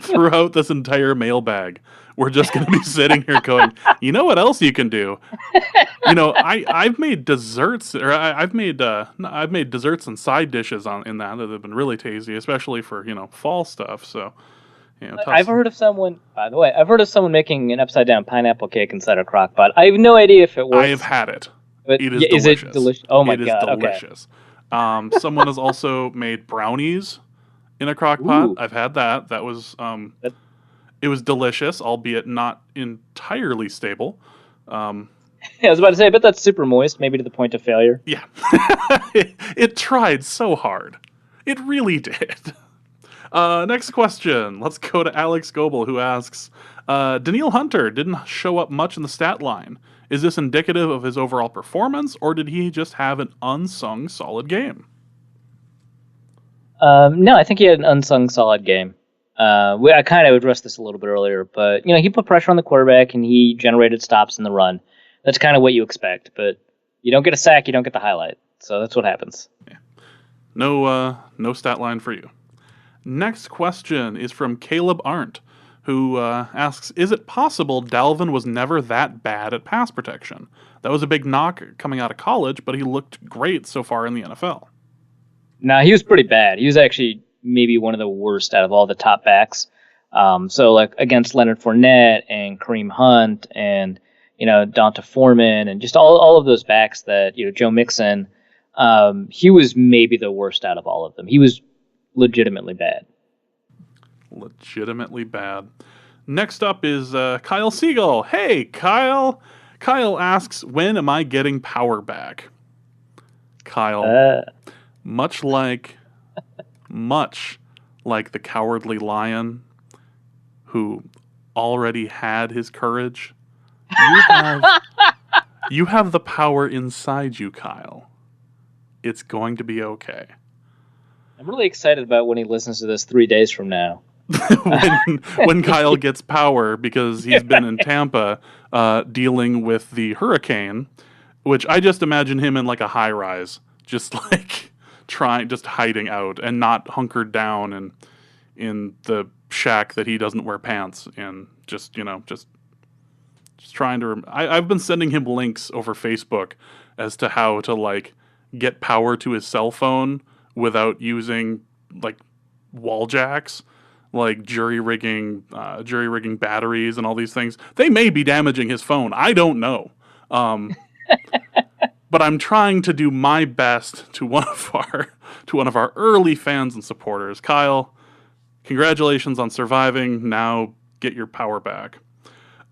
Throughout this entire mailbag, we're just going to be sitting here going, you know what else you can do? I've made desserts, or I've made desserts and side dishes in that have been really tasty, especially for fall stuff. So, I've heard of someone. By the way, I've heard of someone making an upside down pineapple cake inside a crock pot. I have no idea if it works. I have had it. But it is delicious. It delicious? Oh my God! It is delicious. Okay. Someone has also made brownies in a crock pot. Ooh. I've had that. That was it was delicious, albeit not entirely stable. I was about to say, I bet that's super moist, maybe to the point of failure. Yeah. It tried so hard. It really did. Next question. Let's go to Alex Goebel, who asks, Daniil Hunter didn't show up much in the stat line. Is this indicative of his overall performance, or did he just have an unsung solid game? No, I think he had an unsung solid game. I kind of addressed this a little bit earlier, but he put pressure on the quarterback and he generated stops in the run. That's kind of what you expect, but you don't get a sack, you don't get the highlight. So that's what happens. Yeah. No stat line for you. Next question is from Caleb Arndt, who asks, is it possible Dalvin was never that bad at pass protection? That was a big knock coming out of college, but he looked great so far in the NFL. No, he was pretty bad. He was actually maybe one of the worst out of all the top backs. So like against Leonard Fournette and Kareem Hunt and, Donta Foreman and just all of those backs that, Joe Mixon, he was maybe the worst out of all of them. He was legitimately bad. Legitimately bad. Next up is Kyle Siegel. Hey, Kyle. Kyle asks, when am I getting power back? Kyle, much like the Cowardly Lion who already had his courage, you have the power inside you, Kyle. It's going to be okay. I'm really excited about when he listens to this 3 days from now. when Kyle gets power because he's been in Tampa dealing with the hurricane, which I just imagine him in like a high rise, just like just hiding out and not hunkered down and in the shack that he doesn't wear pants in. Just trying to. I've been sending him links over Facebook as to how to like get power to his cell phone without using like wall jacks, like jury rigging batteries and all these things. They may be damaging his phone. I don't know. But I'm trying to do my best to one of our early fans and supporters. Kyle, congratulations on surviving. Now get your power back.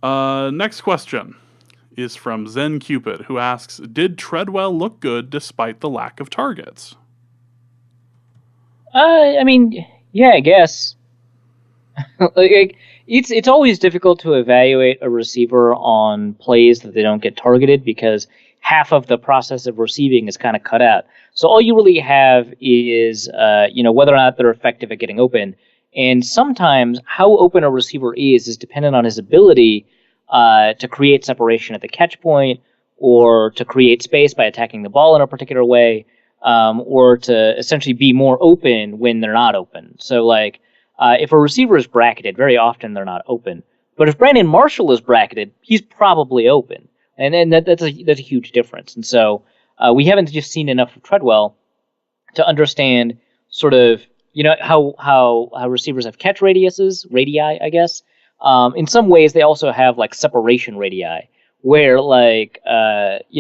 Next question is from Zen Cupid, who asks, "Did Treadwell look good despite the lack of targets?" I mean, yeah, I guess. Like, it's always difficult to evaluate a receiver on plays that they don't get targeted because half of the process of receiving is kind of cut out. So all you really have is whether or not they're effective at getting open. And sometimes how open a receiver is dependent on his ability to create separation at the catch point, or to create space by attacking the ball in a particular way, or to essentially be more open when they're not open. So like, if a receiver is bracketed, very often they're not open. But if Brandon Marshall is bracketed, he's probably open. And then that's a huge difference. And so we haven't just seen enough of Treadwell to understand sort of, how receivers have catch radii, I guess. In some ways, they also have like separation radii, where like,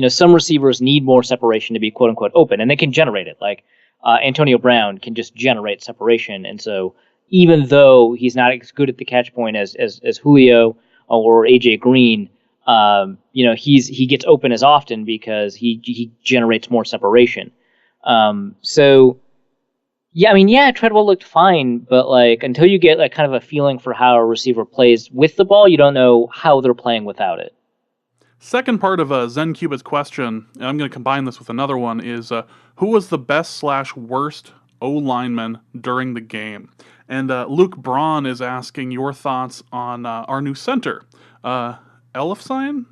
some receivers need more separation to be quote unquote open, and they can generate it. Like Antonio Brown can just generate separation. And so even though he's not as good at the catch point as Julio or AJ Green, he gets open as often because he generates more separation. Treadwell looked fine, but like until you get like kind of a feeling for how a receiver plays with the ball, you don't know how they're playing without it. Second part of Zen Cupid's question, and I'm going to combine this with another one, is who was the best/worst O lineman during the game? And Luke Braun is asking your thoughts on our new center, Elflin?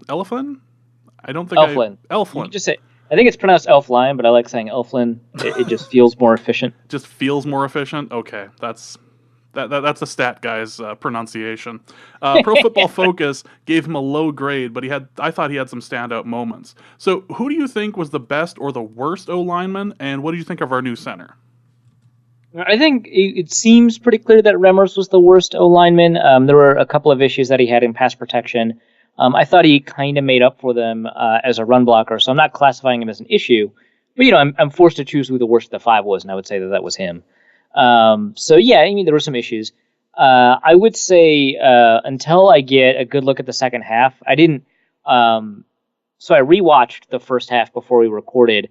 I don't think Elflin. Elflin. You can just say. I think it's pronounced Elfline, but I like saying Elflin. It just feels more efficient. Just feels more efficient? Okay, that's a stat guy's pronunciation. Pro Football Focus gave him a low grade, but I thought he had some standout moments. So who do you think was the best or the worst O-lineman, and what do you think of our new center? I think it seems pretty clear that Remmers was the worst O-lineman. There were a couple of issues that he had in pass protection. I thought he kind of made up for them as a run blocker, so I'm not classifying him as an issue. But, I'm forced to choose who the worst of the five was, and I would say that was him. There were some issues. I would say until I get a good look at the second half, I didn't... so I rewatched the first half before we recorded.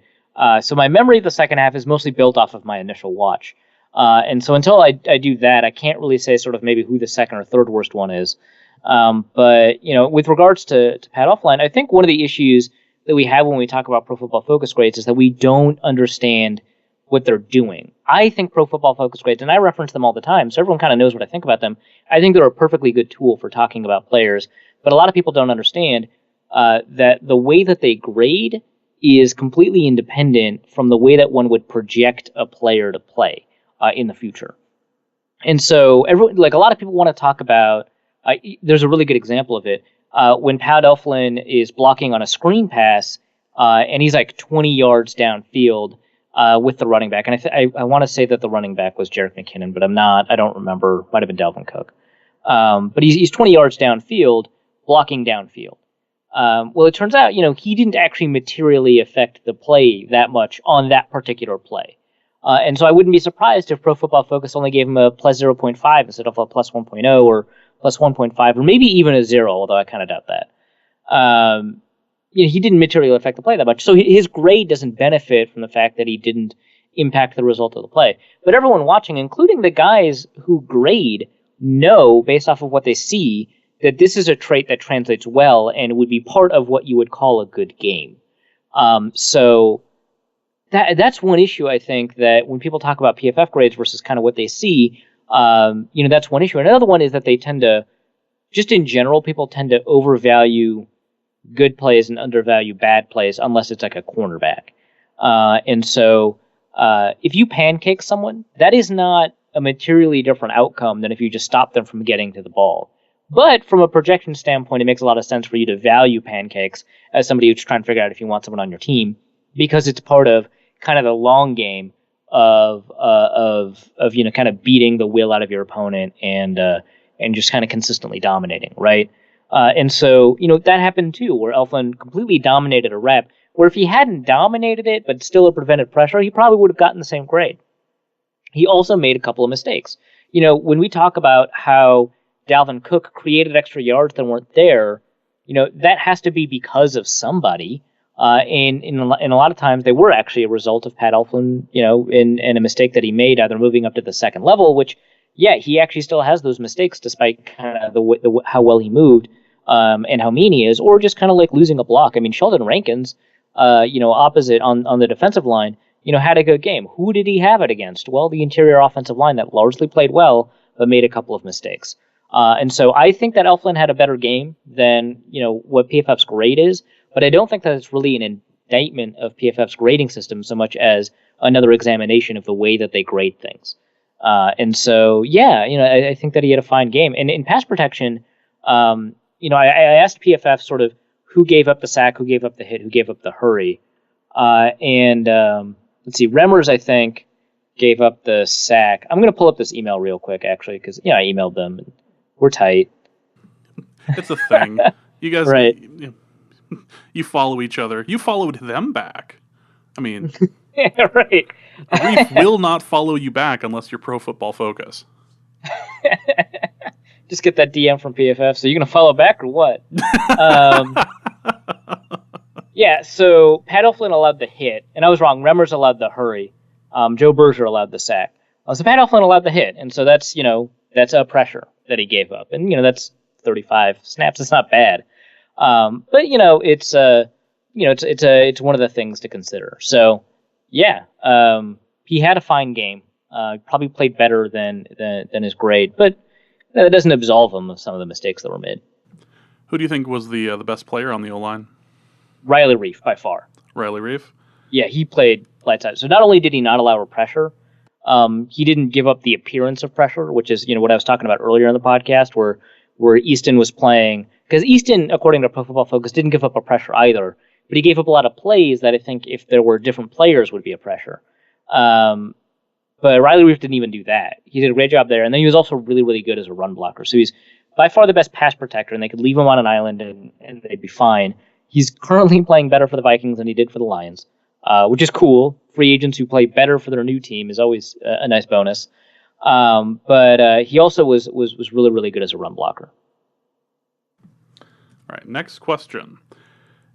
So my memory of the second half is mostly built off of my initial watch. And so until I do that, I can't really say sort of maybe who the second or third worst one is. But with regards to Pat Elflein, I think one of the issues that we have when we talk about Pro Football Focus grades is that we don't understand what they're doing. I think Pro Football Focus grades, and I reference them all the time, so everyone kind of knows what I think about them. I think they're a perfectly good tool for talking about players, but a lot of people don't understand that the way that they grade is completely independent from the way that one would project a player to play in the future. And so a lot of people want to talk about. There's a really good example of it. When Pat Elflein is blocking on a screen pass, and he's like 20 yards downfield with the running back. And I want to say that the running back was Jerick McKinnon, but I'm not. I don't remember. Might have been Dalvin Cook. But he's 20 yards downfield, blocking downfield. Well, it turns out, he didn't actually materially affect the play that much on that particular play. And so I wouldn't be surprised if Pro Football Focus only gave him a plus 0.5 instead of a plus 1.0 or plus 1.5, or maybe even a 0, although I kind of doubt that. He didn't materially affect the play that much. So his grade doesn't benefit from the fact that he didn't impact the result of the play. But everyone watching, including the guys who grade, know, based off of what they see, that this is a trait that translates well and would be part of what you would call a good game. So that's one issue, I think, that when people talk about PFF grades versus kind of what they see, That's one issue. Another one is that they tend to, just in general, people tend to overvalue good plays and undervalue bad plays unless it's like a cornerback. And so if you pancake someone, that is not a materially different outcome than if you just stop them from getting to the ball. But from a projection standpoint, it makes a lot of sense for you to value pancakes as somebody who's trying to figure out if you want someone on your team, because it's part of kind of the long game of kind of beating the will out of your opponent and just kind of consistently dominating, right? And so that happened too, where Elfland completely dominated a rep, where if he hadn't dominated it but still prevented pressure, he probably would have gotten the same grade. He also made a couple of mistakes. When we talk about how Dalvin Cook created extra yards that weren't there, that has to be because of somebody. And in a lot of times, they were actually a result of Pat Elflein, in a mistake that he made, either moving up to the second level, which, yeah, he actually still has those mistakes despite kind of how well he moved and how mean he is, or just kind of like losing a block. I mean, Sheldon Rankins, opposite on the defensive line, had a good game. Who did he have it against? Well, the interior offensive line that largely played well, but made a couple of mistakes. And so I think that Elflein had a better game than, what PFF's grade is, but I don't think that it's really an indictment of PFF's grading system so much as another examination of the way that they grade things. And so, yeah, I think that he had a fine game. And in pass protection, I asked PFF sort of who gave up the sack, who gave up the hit, who gave up the hurry. And let's see, Remmers, I think, gave up the sack. I'm going to pull up this email real quick, actually, because, I emailed them. And we're tight. It's a thing. You guys, right. You follow each other. You followed them back. I mean, yeah, right. Arif will not follow you back unless you're Pro Football Focus. Just get that DM from PFF. So you're going to follow back or what? Yeah, so Pat Elflein allowed the hit, and I was wrong. Remmers allowed the hurry. Joe Berger allowed the sack. So Pat Elflein allowed the hit, and so that's a pressure that he gave up, and that's 35 snaps. It's not bad, but it's one of the things to consider. So yeah, he had a fine game. Probably played better than his grade, but that doesn't absolve him of some of the mistakes that were made. Who do you think was the best player on the O-line? Riley Reif, by far. Riley Reif? Yeah, he played lights out. So not only did he not allow pressure, he didn't give up the appearance of pressure, which is what I was talking about earlier in the podcast, where Easton was playing. Because Easton, according to Pro Football Focus, didn't give up a pressure either, but he gave up a lot of plays that I think if there were different players would be a pressure. But Riley Reif didn't even do that. He did a great job there, and then he was also really, really good as a run blocker. So he's by far the best pass protector, and they could leave him on an island and they'd be fine. He's currently playing better for the Vikings than he did for the Lions, which is cool. Free agents who play better for their new team is always a nice bonus. But he also was really, really good as a run blocker. All right, next question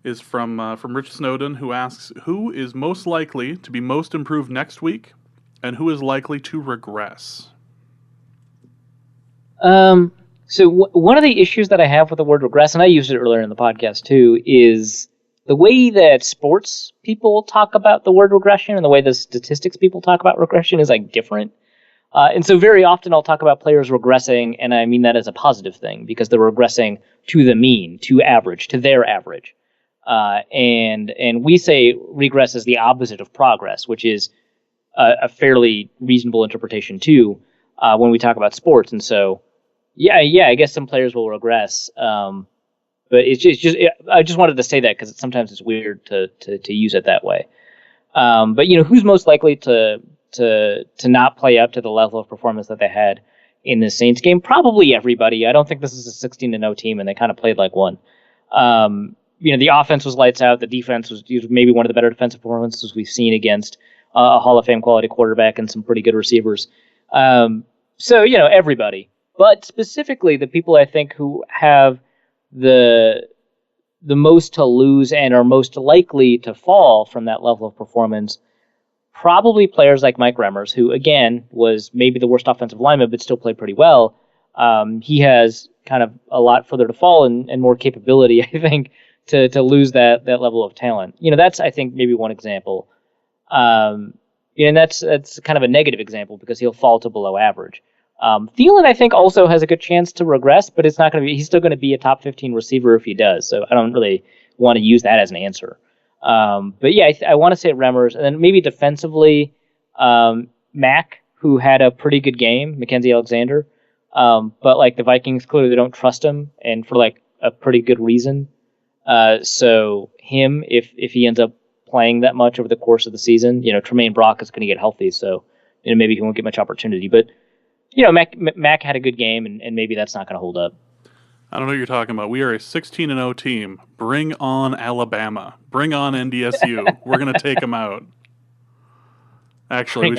is from Rich Snowden, who asks, who is most likely to be most improved next week, and who is likely to regress? So one of the issues that I have with the word regress, and I used it earlier in the podcast too, is the way that sports people talk about the word regression and the way the statistics people talk about regression is like different. And so very often I'll talk about players regressing, and I mean that as a positive thing because they're regressing to the mean, to average, to their average. And we say regress is the opposite of progress, which is a fairly reasonable interpretation too when we talk about sports. And so, yeah, I guess some players will regress. But it's just I just wanted to say that because sometimes it's weird to use it that way. But who's most likely to not play up to the level of performance that they had in the Saints game? Probably everybody. I don't think this is a 16-0 team, and they kind of played like one. The offense was lights out. The defense was maybe one of the better defensive performances we've seen against a Hall of Fame quality quarterback and some pretty good receivers. So everybody, but specifically the people I think who have the most to lose and are most likely to fall from that level of performance. Probably players like Mike Remmers, who, again, was maybe the worst offensive lineman, but still played pretty well. He has kind of a lot further to fall and more capability, I think, to lose that level of talent. That's, I think, maybe one example. And that's kind of a negative example because he'll fall to below average. Thielen, I think, also has a good chance to regress, but it's not going to be. He's still going to be a top 15 receiver if he does. So I don't really want to use that as an answer. But yeah, I want to say Remmers, and then maybe defensively, Mack, who had a pretty good game, Mackenzie Alexander. But like the Vikings clearly don't trust him, and for like a pretty good reason. So him, if he ends up playing that much over the course of the season, Tremaine Brock is going to get healthy, so maybe he won't get much opportunity. But Mac had a good game, and maybe that's not going to hold up. I don't know what you're talking about. We are a 16-0 team. Bring on Alabama. Bring on NDSU. We're going to take them out. Actually,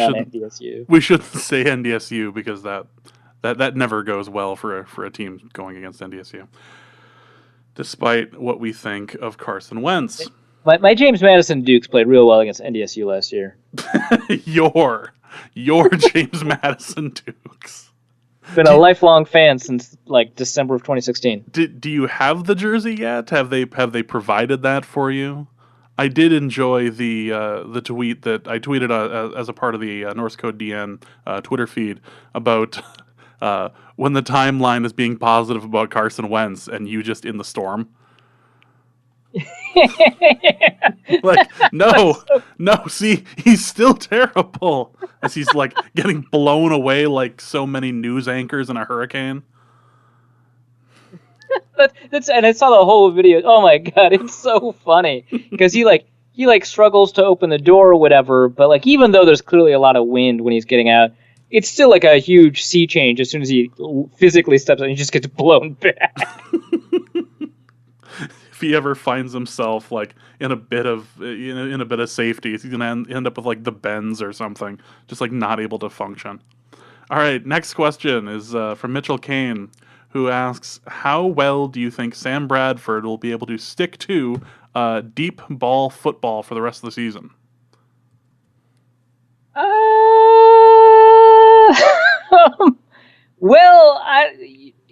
we shouldn't say NDSU because that never goes well for a team going against NDSU. Despite what we think of Carson Wentz. My James Madison Dukes played real well against NDSU last year. Your James Madison Dukes. Been a lifelong fan since like December of 2016. Do you have the jersey yet? Have they provided that for you? I did enjoy the tweet that I tweeted as a part of the Norse Code DN Twitter feed about when the timeline is being positive about Carson Wentz and you just in the storm. Like, no, see, he's still terrible as he's like getting blown away like so many news anchors in a hurricane. And I saw the whole video. Oh my god, it's so funny because he struggles to open the door or whatever, but like even though there's clearly a lot of wind when he's getting out, it's still like a huge sea change as soon as he physically steps out. He just gets blown back. If he ever finds himself like in a bit of safety, he's gonna end up with like the bends or something, just like not able to function. All right, next question is from Mitchell Kane, who asks, "How well do you think Sam Bradford will be able to stick to deep ball football for the rest of the season?" Well,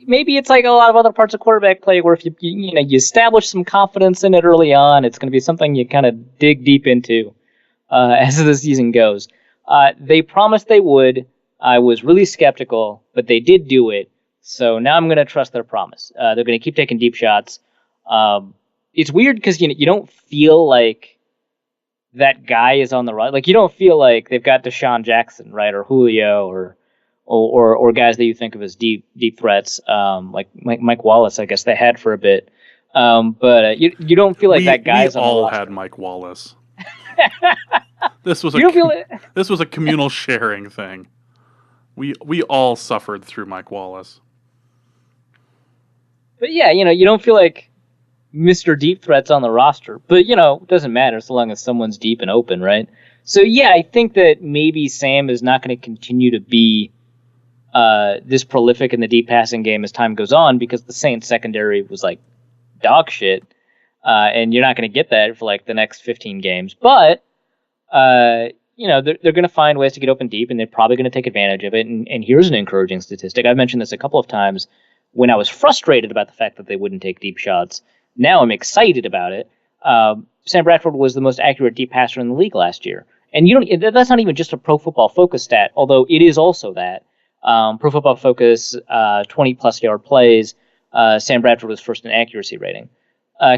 maybe it's like a lot of other parts of quarterback play where if you establish some confidence in it early on, it's going to be something you kind of dig deep into as the season goes. They promised they would. I was really skeptical, but they did do it. So now I'm going to trust their promise. They're going to keep taking deep shots. It's weird because you don't feel like that guy is on the run. Like you don't feel like they've got Deshaun Jackson, right, or Julio, or guys that you think of as deep threats, like Mike Wallace, I guess they had for a bit. But you don't feel like that guy's on the roster. We all had Mike Wallace. This was a communal sharing thing. We all suffered through Mike Wallace. But yeah, you don't feel like Mr. Deep Threat's on the roster. But, it doesn't matter so long as someone's deep and open, right? So yeah, I think that maybe Sam is not going to continue to be this prolific in the deep passing game as time goes on because the Saints secondary was like dog shit. And you're not going to get that for like the next 15 games. But, they're going to find ways to get open deep and they're probably going to take advantage of it. And here's an encouraging statistic. I've mentioned this a couple of times when I was frustrated about the fact that they wouldn't take deep shots. Now I'm excited about it. Sam Bradford was the most accurate deep passer in the league last year. And that's not even just a Pro Football Focus stat, although it is also that. Pro Football Focus, 20-plus yard plays, Sam Bradford was first in accuracy rating.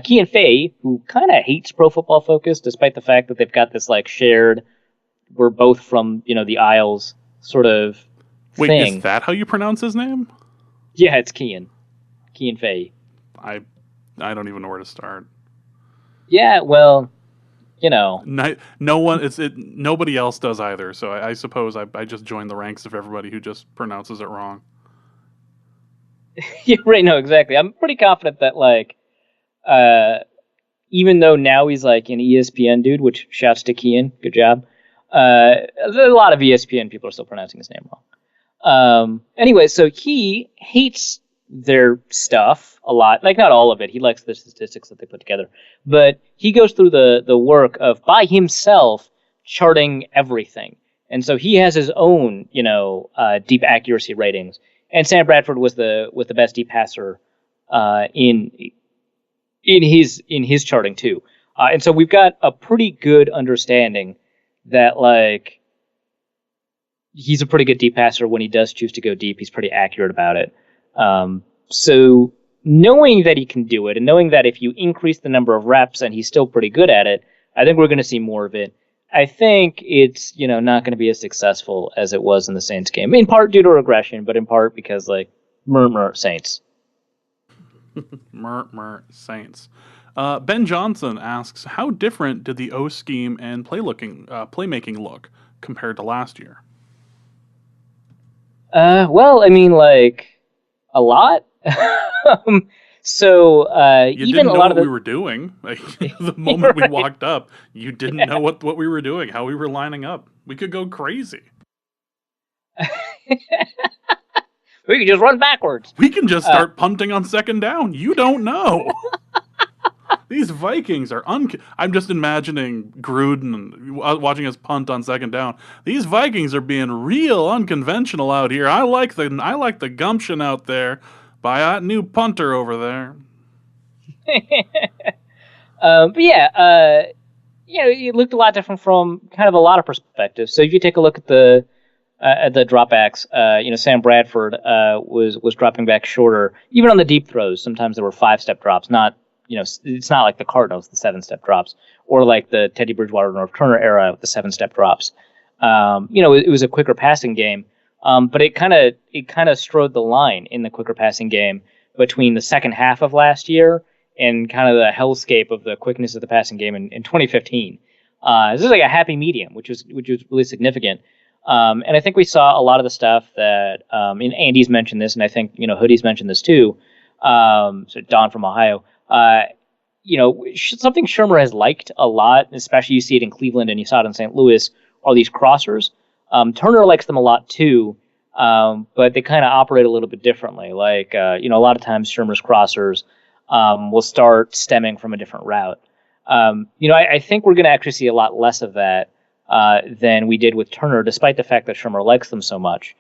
Kean Fay, who kind of hates Pro Football Focus, despite the fact that they've got this like shared, we're both from, the Isles sort of thing. Wait, is that how you pronounce his name? Yeah, it's Kean Fay. I don't even know where to start. Yeah, well, no one. Nobody else does either. So I suppose I just joined the ranks of everybody who just pronounces it wrong. Yeah, right. No, exactly. I'm pretty confident that like, even though now he's like an ESPN dude, which shouts to Kean, good job. A lot of ESPN people are still pronouncing his name wrong. Anyway, so he hates their stuff a lot. Like, not all of it. He likes the statistics that they put together. But he goes through the work of, by himself, charting everything. And so he has his own, deep accuracy ratings. And Sam Bradford was the best deep passer in his charting too. And so we've got a pretty good understanding that, like, he's a pretty good deep passer. When he does choose to go deep, he's pretty accurate about it. So knowing that he can do it, and knowing that if you increase the number of reps and he's still pretty good at it, I think we're going to see more of it. I think it's, not going to be as successful as it was in the Saints game, in part due to regression, but in part because, Saints. Saints. Ben Johnson asks, how different did the O scheme and playmaking look compared to last year? Well, a lot. So you even didn't a know lot what of we were doing. The moment we walked up, you didn't know what we were doing, how we were lining up. We could go crazy. We could just run backwards. We can just start punting on second down. You don't know. These Vikings are I'm just imagining Gruden watching us punt on second down. These Vikings are being real unconventional out here. I like the gumption out there by that new punter over there. But yeah, it looked a lot different from kind of a lot of perspectives. So if you take a look at the dropbacks, Sam Bradford was dropping back shorter, even on the deep throws. Sometimes there were 5-step drops, not. It's not like the Cardinals, the 7-step drops, or like the Teddy Bridgewater, North Turner era with the 7-step drops. It was a quicker passing game, but it kind of strode the line in the quicker passing game between the second half of last year and kind of the hellscape of the quickness of the passing game in 2015. This is like a happy medium, which was really significant. And I think we saw a lot of the stuff that, and Andy's mentioned this, and I think Hoodie's mentioned this too. So Don from Ohio. Something Shermer has liked a lot, especially you see it in Cleveland and you saw it in St. Louis, are these crossers. Turner likes them a lot too, but they kind of operate a little bit differently. Like, a lot of times Shermer's crossers will start stemming from a different route. I think we're going to actually see a lot less of that than we did with Turner, despite the fact that Shermer likes them so much.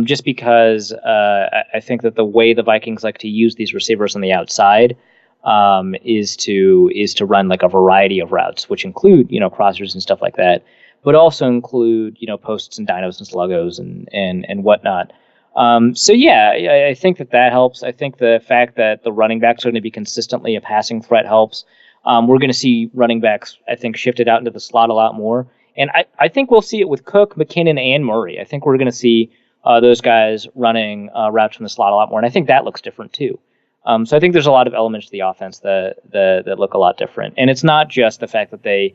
Just because I think that the way the Vikings like to use these receivers on the outside is to run like a variety of routes, which include crossers and stuff like that, but also include posts and dinos and sluggos and whatnot. So yeah, I think that helps. I think the fact that the running backs are going to be consistently a passing threat helps. We're going to see running backs, I think, shifted out into the slot a lot more, and I think we'll see it with Cook, McKinnon, and Murray. I think we're going to see those guys running routes from the slot a lot more, and I think that looks different too. So I think there's a lot of elements to the offense that look a lot different, and it's not just the fact that they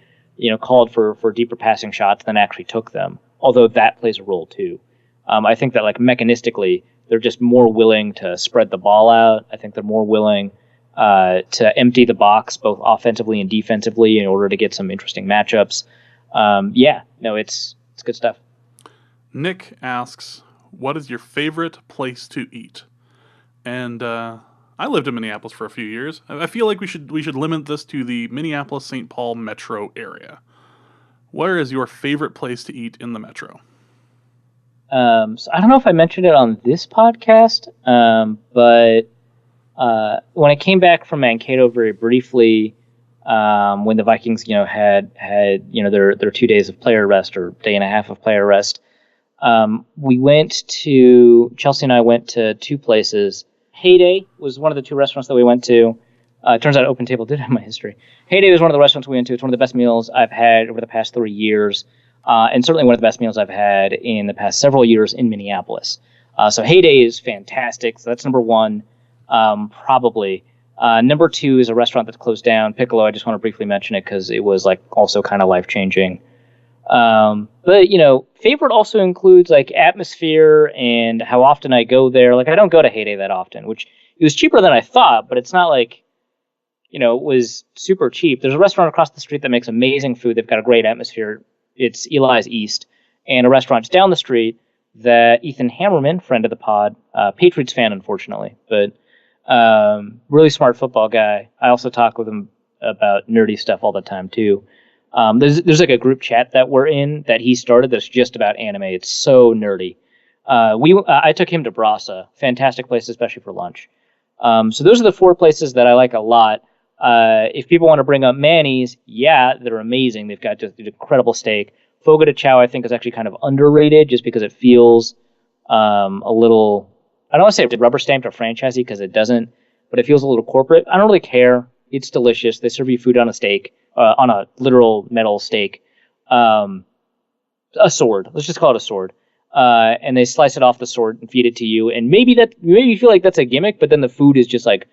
called for deeper passing shots than actually took them, although that plays a role too. I think that like mechanistically they're just more willing to spread the ball out. I think they're more willing to empty the box both offensively and defensively in order to get some interesting matchups. It's good stuff. Nick asks, what is your favorite place to eat? And I lived in Minneapolis for a few years. I feel like we should limit this to the Minneapolis-St. Paul metro area. Where is your favorite place to eat in the metro? So I don't know if I mentioned it on this podcast, but when I came back from Mankato very briefly, when the Vikings, had their 2 days of player rest or day and a half of player rest, Chelsea and I went to two places. Heyday was one of the two restaurants that we went to. It turns out Open Table did have my history. Heyday was one of the restaurants we went to. It's one of the best meals I've had over the past 3 years, and certainly one of the best meals I've had in the past several years in Minneapolis. So Heyday is fantastic. So that's number one, probably. Number two is a restaurant that's closed down, Piccolo. I just want to briefly mention it because it was like also kind of life-changing. But favorite also includes like atmosphere and how often I go there. Like I don't go to Heyday that often, which it was cheaper than I thought, but it's not like, it was super cheap. There's a restaurant across the street that makes amazing food. They've got a great atmosphere. It's Eli's East, and a restaurant just down the street that Ethan Hammerman, friend of the pod, Patriots fan, unfortunately, but really smart football guy. I also talk with him about nerdy stuff all the time too. There's like a group chat that we're in that he started that's just about anime. It's so nerdy. I took him to Brasa, fantastic place, especially for lunch. So those are the four places that I like a lot. If people want to bring up Manny's, yeah, they're amazing. They've got just an incredible steak. Fogo de Chao, I think, is actually kind of underrated just because it feels a little, I don't want to say rubber stamped or franchisey because it doesn't, but it feels a little corporate. I don't really care. It's delicious. They serve you food on a steak, on a literal metal steak. A sword. Let's just call it a sword. And they slice it off the sword and feed it to you. And maybe you feel like that's a gimmick, but then the food is just like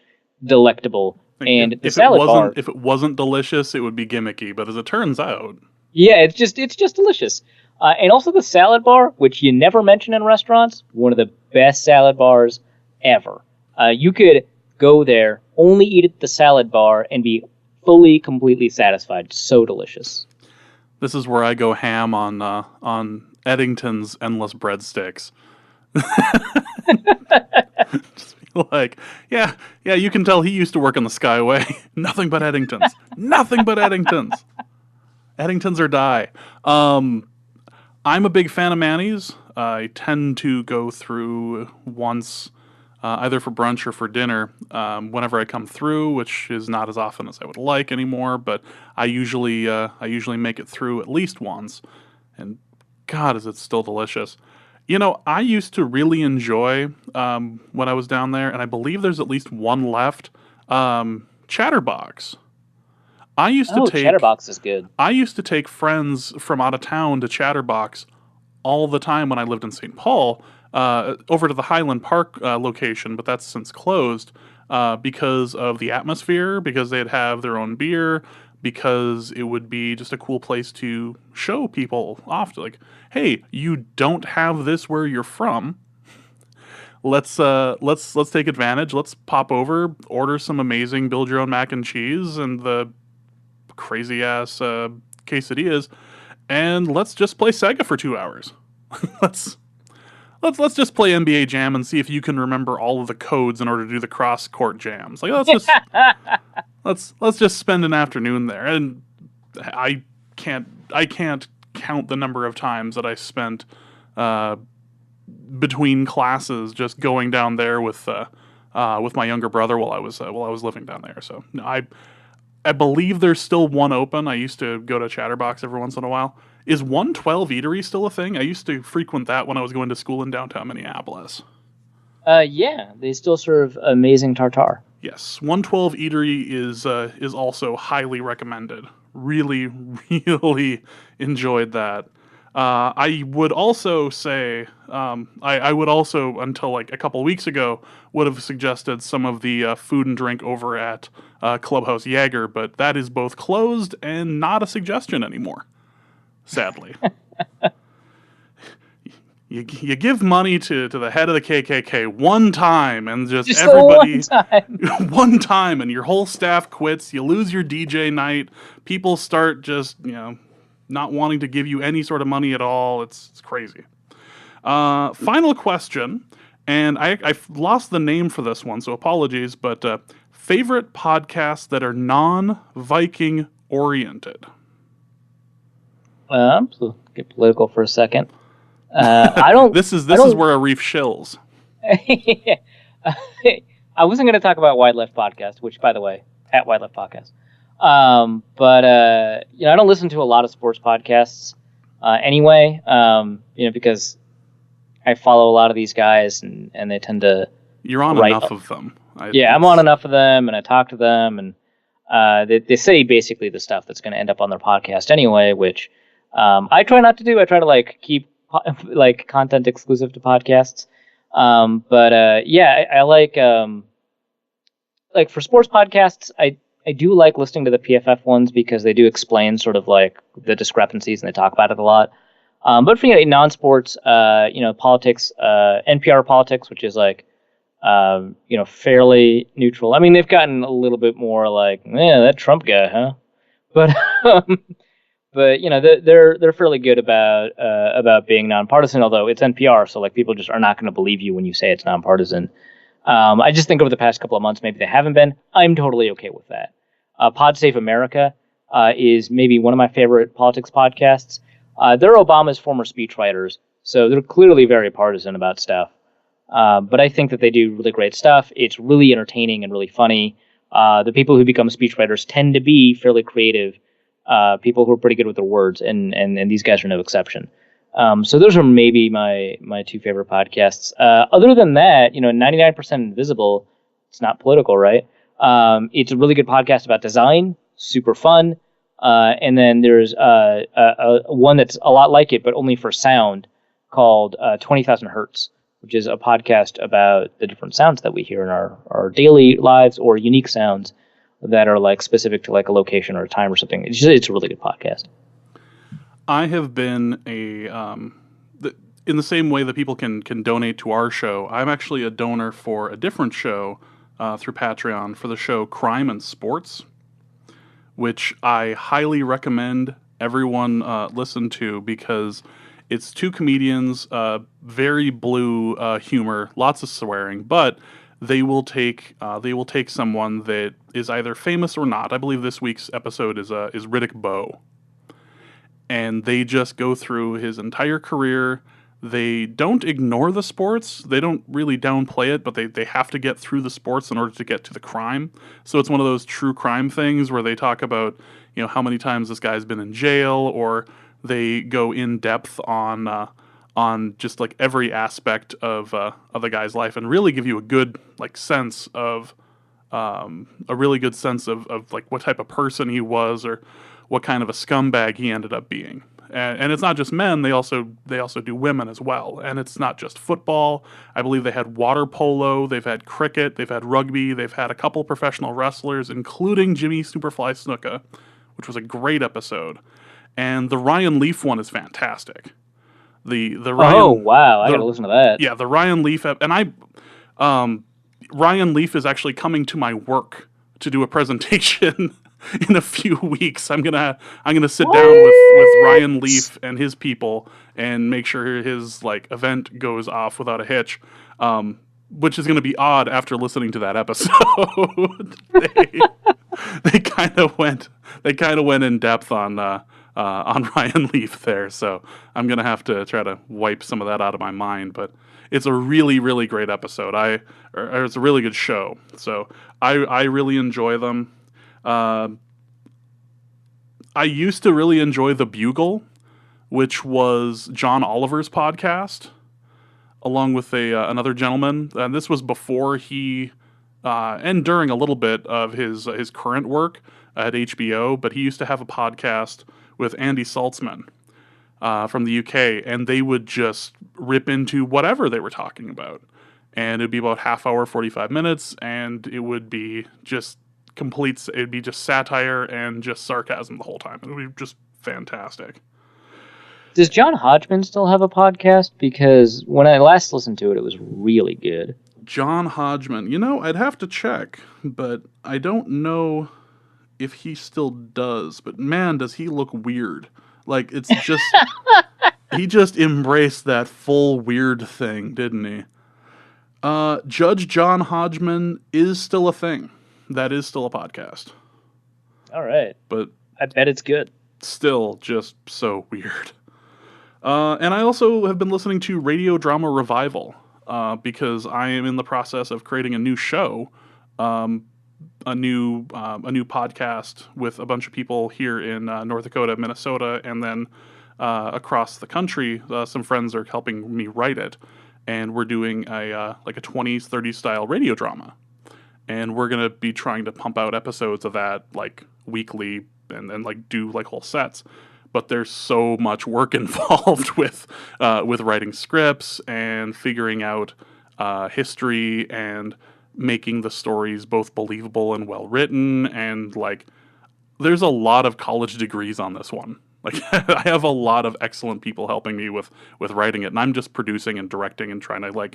delectable. And the salad bar, if it wasn't delicious, it would be gimmicky. But as it turns out, yeah, it's just delicious. And also the salad bar, which you never mention in restaurants, one of the best salad bars ever. You could go there, only eat at the salad bar, and be fully, completely satisfied. So delicious. This is where I go ham on Eddington's endless breadsticks. Just be like, yeah, you can tell he used to work on the Skyway. Nothing but Eddington's. Nothing but Eddington's. Eddington's or die. I'm a big fan of Manny's. I tend to go through once, either for brunch or for dinner, whenever I come through, which is not as often as I would like anymore. But I usually make it through at least once, and God, is it still delicious. You know, I used to really enjoy when I was down there, and I believe there's at least one left. Chatterbox. Chatterbox is good. I used to take friends from out of town to Chatterbox all the time when I lived in St. Paul, over to the Highland Park location, but that's since closed because of the atmosphere, because they'd have their own beer, because it would be just a cool place to show people off. Like, hey, you don't have this where you're from. Let's take advantage. Let's pop over, order some amazing build your own mac and cheese and the crazy ass quesadillas, and let's just play Sega for 2 hours. let's just play NBA Jam and see if you can remember all of the codes in order to do the cross court jams. Like, let's just spend an afternoon there. And I can't count the number of times that I spent between classes just going down there with my younger brother while I was living down there. So no, I believe there's still one open. I used to go to Chatterbox every once in a while. Is 112 Eatery still a thing? I used to frequent that when I was going to school in downtown Minneapolis. Yeah, they still serve amazing tartare. Yes, 112 Eatery is also highly recommended. Really, really enjoyed that. I would also say, I would also, until like a couple weeks ago, would have suggested some of the food and drink over at Clubhouse Jaeger, but that is both closed and not a suggestion anymore, sadly. You give money to the head of the KKK one time, and just everybody... one time, and your whole staff quits, you lose your DJ night, people start just, not wanting to give you any sort of money at all. It's crazy. Final question, and I've lost the name for this one, so apologies, but favorite podcasts that are non-Viking oriented? So get political for a second. I don't. This is where Arif shills. I wasn't going to talk about Wildlife Podcast, which, by the way, at Wildlife Podcast. But I don't listen to a lot of sports podcasts anyway. Because I follow a lot of these guys, and they tend to. You're on enough of them. I'm on enough of them, and I talk to them, and they say basically the stuff that's going to end up on their podcast anyway, which I try not to do. I try to keep content exclusive to podcasts. I like for sports podcasts, I do like listening to the PFF ones because they do explain sort of the discrepancies and they talk about it a lot. But for non-sports, politics, NPR politics, which is fairly neutral. I mean, they've gotten a little bit more that Trump guy, huh? But they're fairly good about being nonpartisan. Although it's NPR, so people just are not going to believe you when you say it's nonpartisan. I just think over the past couple of months, maybe they haven't been. I'm totally okay with that. Pod Save America is maybe one of my favorite politics podcasts. They're Obama's former speechwriters, so they're clearly very partisan about stuff. But I think that they do really great stuff. It's really entertaining and really funny. The people who become speechwriters tend to be fairly creative people who are pretty good with their words, and these guys are no exception. So those are maybe my two favorite podcasts. Other than that, 99% Invisible, it's not political, right? It's a really good podcast about design, super fun. And then there's one that's a lot like it, but only for sound, called 20,000 Hertz, which is a podcast about the different sounds that we hear in our daily lives, or unique sounds that are like specific to like a location or a time or something. It's a really good podcast. I have been in the same way that people can donate to our show. I'm actually a donor for a different show through Patreon for the show Crime and Sports, which I highly recommend everyone listen to, because it's two comedians, very blue humor, lots of swearing, but they will take someone that is either famous or not. I believe this week's episode is Riddick Bowe, and they just go through his entire career. They don't ignore the sports. They don't really downplay it, but they have to get through the sports in order to get to the crime. So it's one of those true crime things where they talk about, how many times this guy's been in jail, or they go in depth on just like every aspect of the guy's life, and really give you a good sense of like what type of person he was, or what kind of a scumbag he ended up being. And it's not just men; they also do women as well. And it's not just football. I believe they had water polo, they've had cricket, they've had rugby, they've had a couple professional wrestlers, including Jimmy Superfly Snuka, which was a great episode. And the Ryan Leaf one is fantastic. The Ryan. Oh wow, I gotta listen to that. Yeah, the Ryan Leaf Ryan Leaf is actually coming to my work to do a presentation in a few weeks. I'm gonna sit down with Ryan Leaf and his people and make sure his event goes off without a hitch. Which is going to be odd after listening to that episode. they kind of went in depth on Ryan Leaf there, so I'm gonna have to try to wipe some of that out of my mind. But it's a really, really great episode. It's a really good show. So I really enjoy them. I used to really enjoy The Bugle, which was John Oliver's podcast, along with another gentleman. And this was before he and during a little bit of his current work at HBO. But he used to have a podcast with Andy Saltzman from the UK, and they would just rip into whatever they were talking about. And it'd be about half hour, 45 minutes, and it would be just it'd be just satire and just sarcasm the whole time. It would be just fantastic. Does John Hodgman still have a podcast? Because when I last listened to it, it was really good. John Hodgman. I'd have to check, but I don't know if he still does. But man, does he look weird. It's just... he just embraced that full weird thing, didn't he? Judge John Hodgman is still a thing. That is still a podcast. All right. But I bet it's good. Still just so weird. And I also have been listening to Radio Drama Revival because I am in the process of creating a new show, a new podcast with a bunch of people here in North Dakota, Minnesota, and then across the country. Some friends are helping me write it, and we're doing a 20s, 30s style radio drama. And we're going to be trying to pump out episodes of that weekly and then do whole sets. But there's so much work involved with writing scripts and figuring out history and making the stories both believable and well written. And there's a lot of college degrees on this one. I have a lot of excellent people helping me with writing it, and I'm just producing and directing and trying to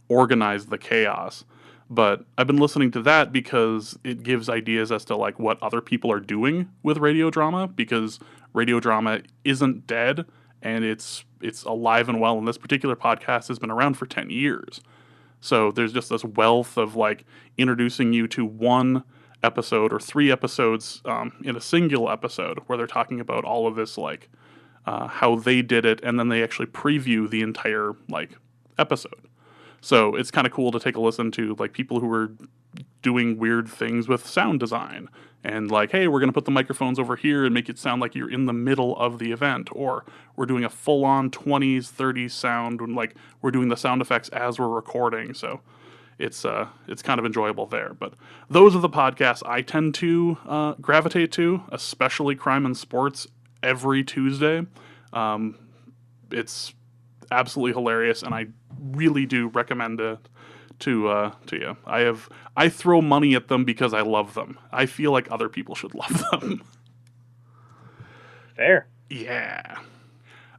organize the chaos. But I've been listening to that because it gives ideas as to what other people are doing with radio drama, because radio drama isn't dead and it's alive and well. And this particular podcast has been around for 10 years. So there's just this wealth of introducing you to one episode or 3 episodes in a single episode where they're talking about all of this, how they did it, and then they actually preview the entire episode. So it's kind of cool to take a listen to like people who are doing weird things with sound design and like, hey, we're going to put the microphones over here and make it sound like you're in the middle of the event, or we're doing a full-on 20s, 30s sound and like we're doing the sound effects as we're recording. So it's kind of enjoyable there. But those are the podcasts I tend to gravitate to, especially Crime and Sports every Tuesday. It's absolutely hilarious, and I really do recommend it to you. I throw money at them because I love them. I feel like other people should love them. Fair. Yeah.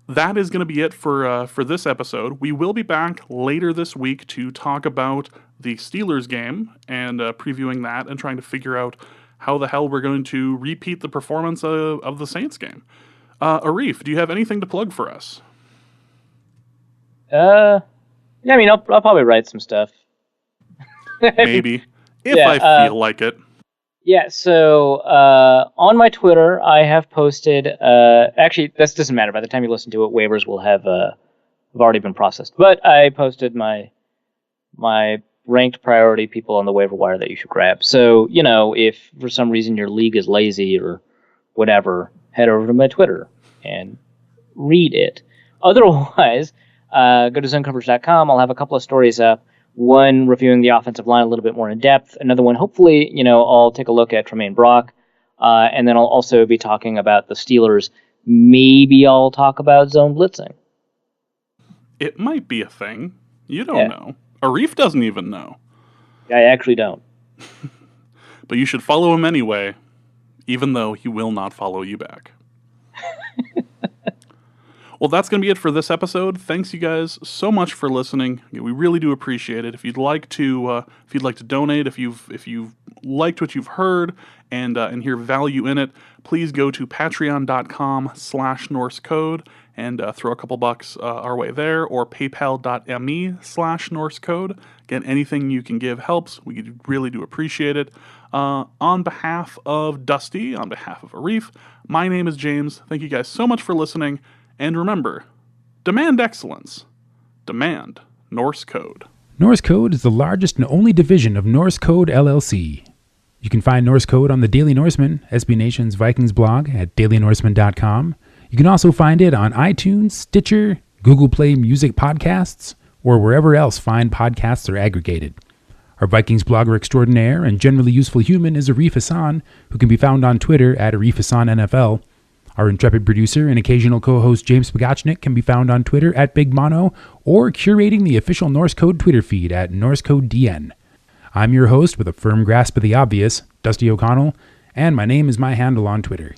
That is going to be it for this episode. We will be back later this week to talk about the Steelers game and previewing that and trying to figure out how the hell we're going to repeat the performance of the Saints game. Arif, do you have anything to plug for us? Yeah, I mean, I'll probably write some stuff. Maybe. If I feel like it. Yeah, so on my Twitter, I have posted... actually, this doesn't matter. By the time you listen to it, waivers will have already been processed. But I posted my ranked priority people on the waiver wire that you should grab. So, if for some reason your league is lazy or whatever, head over to my Twitter and read it. Otherwise, go to zonecoverage.com. I'll have a couple of stories up. One reviewing the offensive line a little bit more in depth. Another one, hopefully, I'll take a look at Tremaine Brock. And then I'll also be talking about the Steelers. Maybe I'll talk about zone blitzing. It might be a thing. You don't know. Arif doesn't even know. I actually don't. But you should follow him anyway, even though he will not follow you back. Well, that's going to be it for this episode. Thanks, you guys, so much for listening. We really do appreciate it. If you'd like to donate, if you've liked what you've heard and hear value in it, please go to patreon.com/Norse Code and throw a couple bucks our way there, or paypal.me/Norse Code. Again, anything you can give helps. We really do appreciate it. On behalf of Dusty, on behalf of Arif, my name is James. Thank you guys so much for listening. And remember, demand excellence. Demand Norse Code. Norse Code is the largest and only division of Norse Code LLC. You can find Norse Code on the Daily Norseman, SB Nation's Vikings blog at dailynorseman.com. You can also find it on iTunes, Stitcher, Google Play Music Podcasts, or wherever else fine podcasts are aggregated. Our Vikings blogger extraordinaire and generally useful human is Arif Hassan, who can be found on Twitter at Arif Hassan NFL. Our intrepid producer and occasional co-host James Pagachnik can be found on Twitter at Big Mono or curating the official Norse Code Twitter feed at NorseCodeDN. I'm your host with a firm grasp of the obvious, Dusty O'Connell, and my name is my handle on Twitter.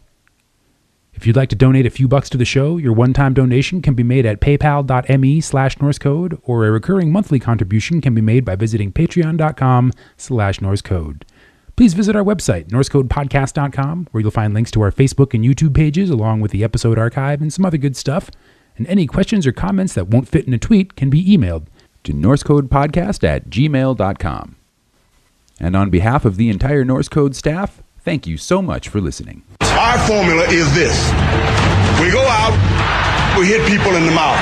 If you'd like to donate a few bucks to the show, your one-time donation can be made at paypal.me/NorseCode, or a recurring monthly contribution can be made by visiting patreon.com/NorseCode. Please visit our website, norsecodepodcast.com, where you'll find links to our Facebook and YouTube pages, along with the episode archive and some other good stuff. And any questions or comments that won't fit in a tweet can be emailed to norsecodepodcast@gmail.com. And on behalf of the entire Norse Code staff, thank you so much for listening. Our formula is this. We go out, we hit people in the mouth.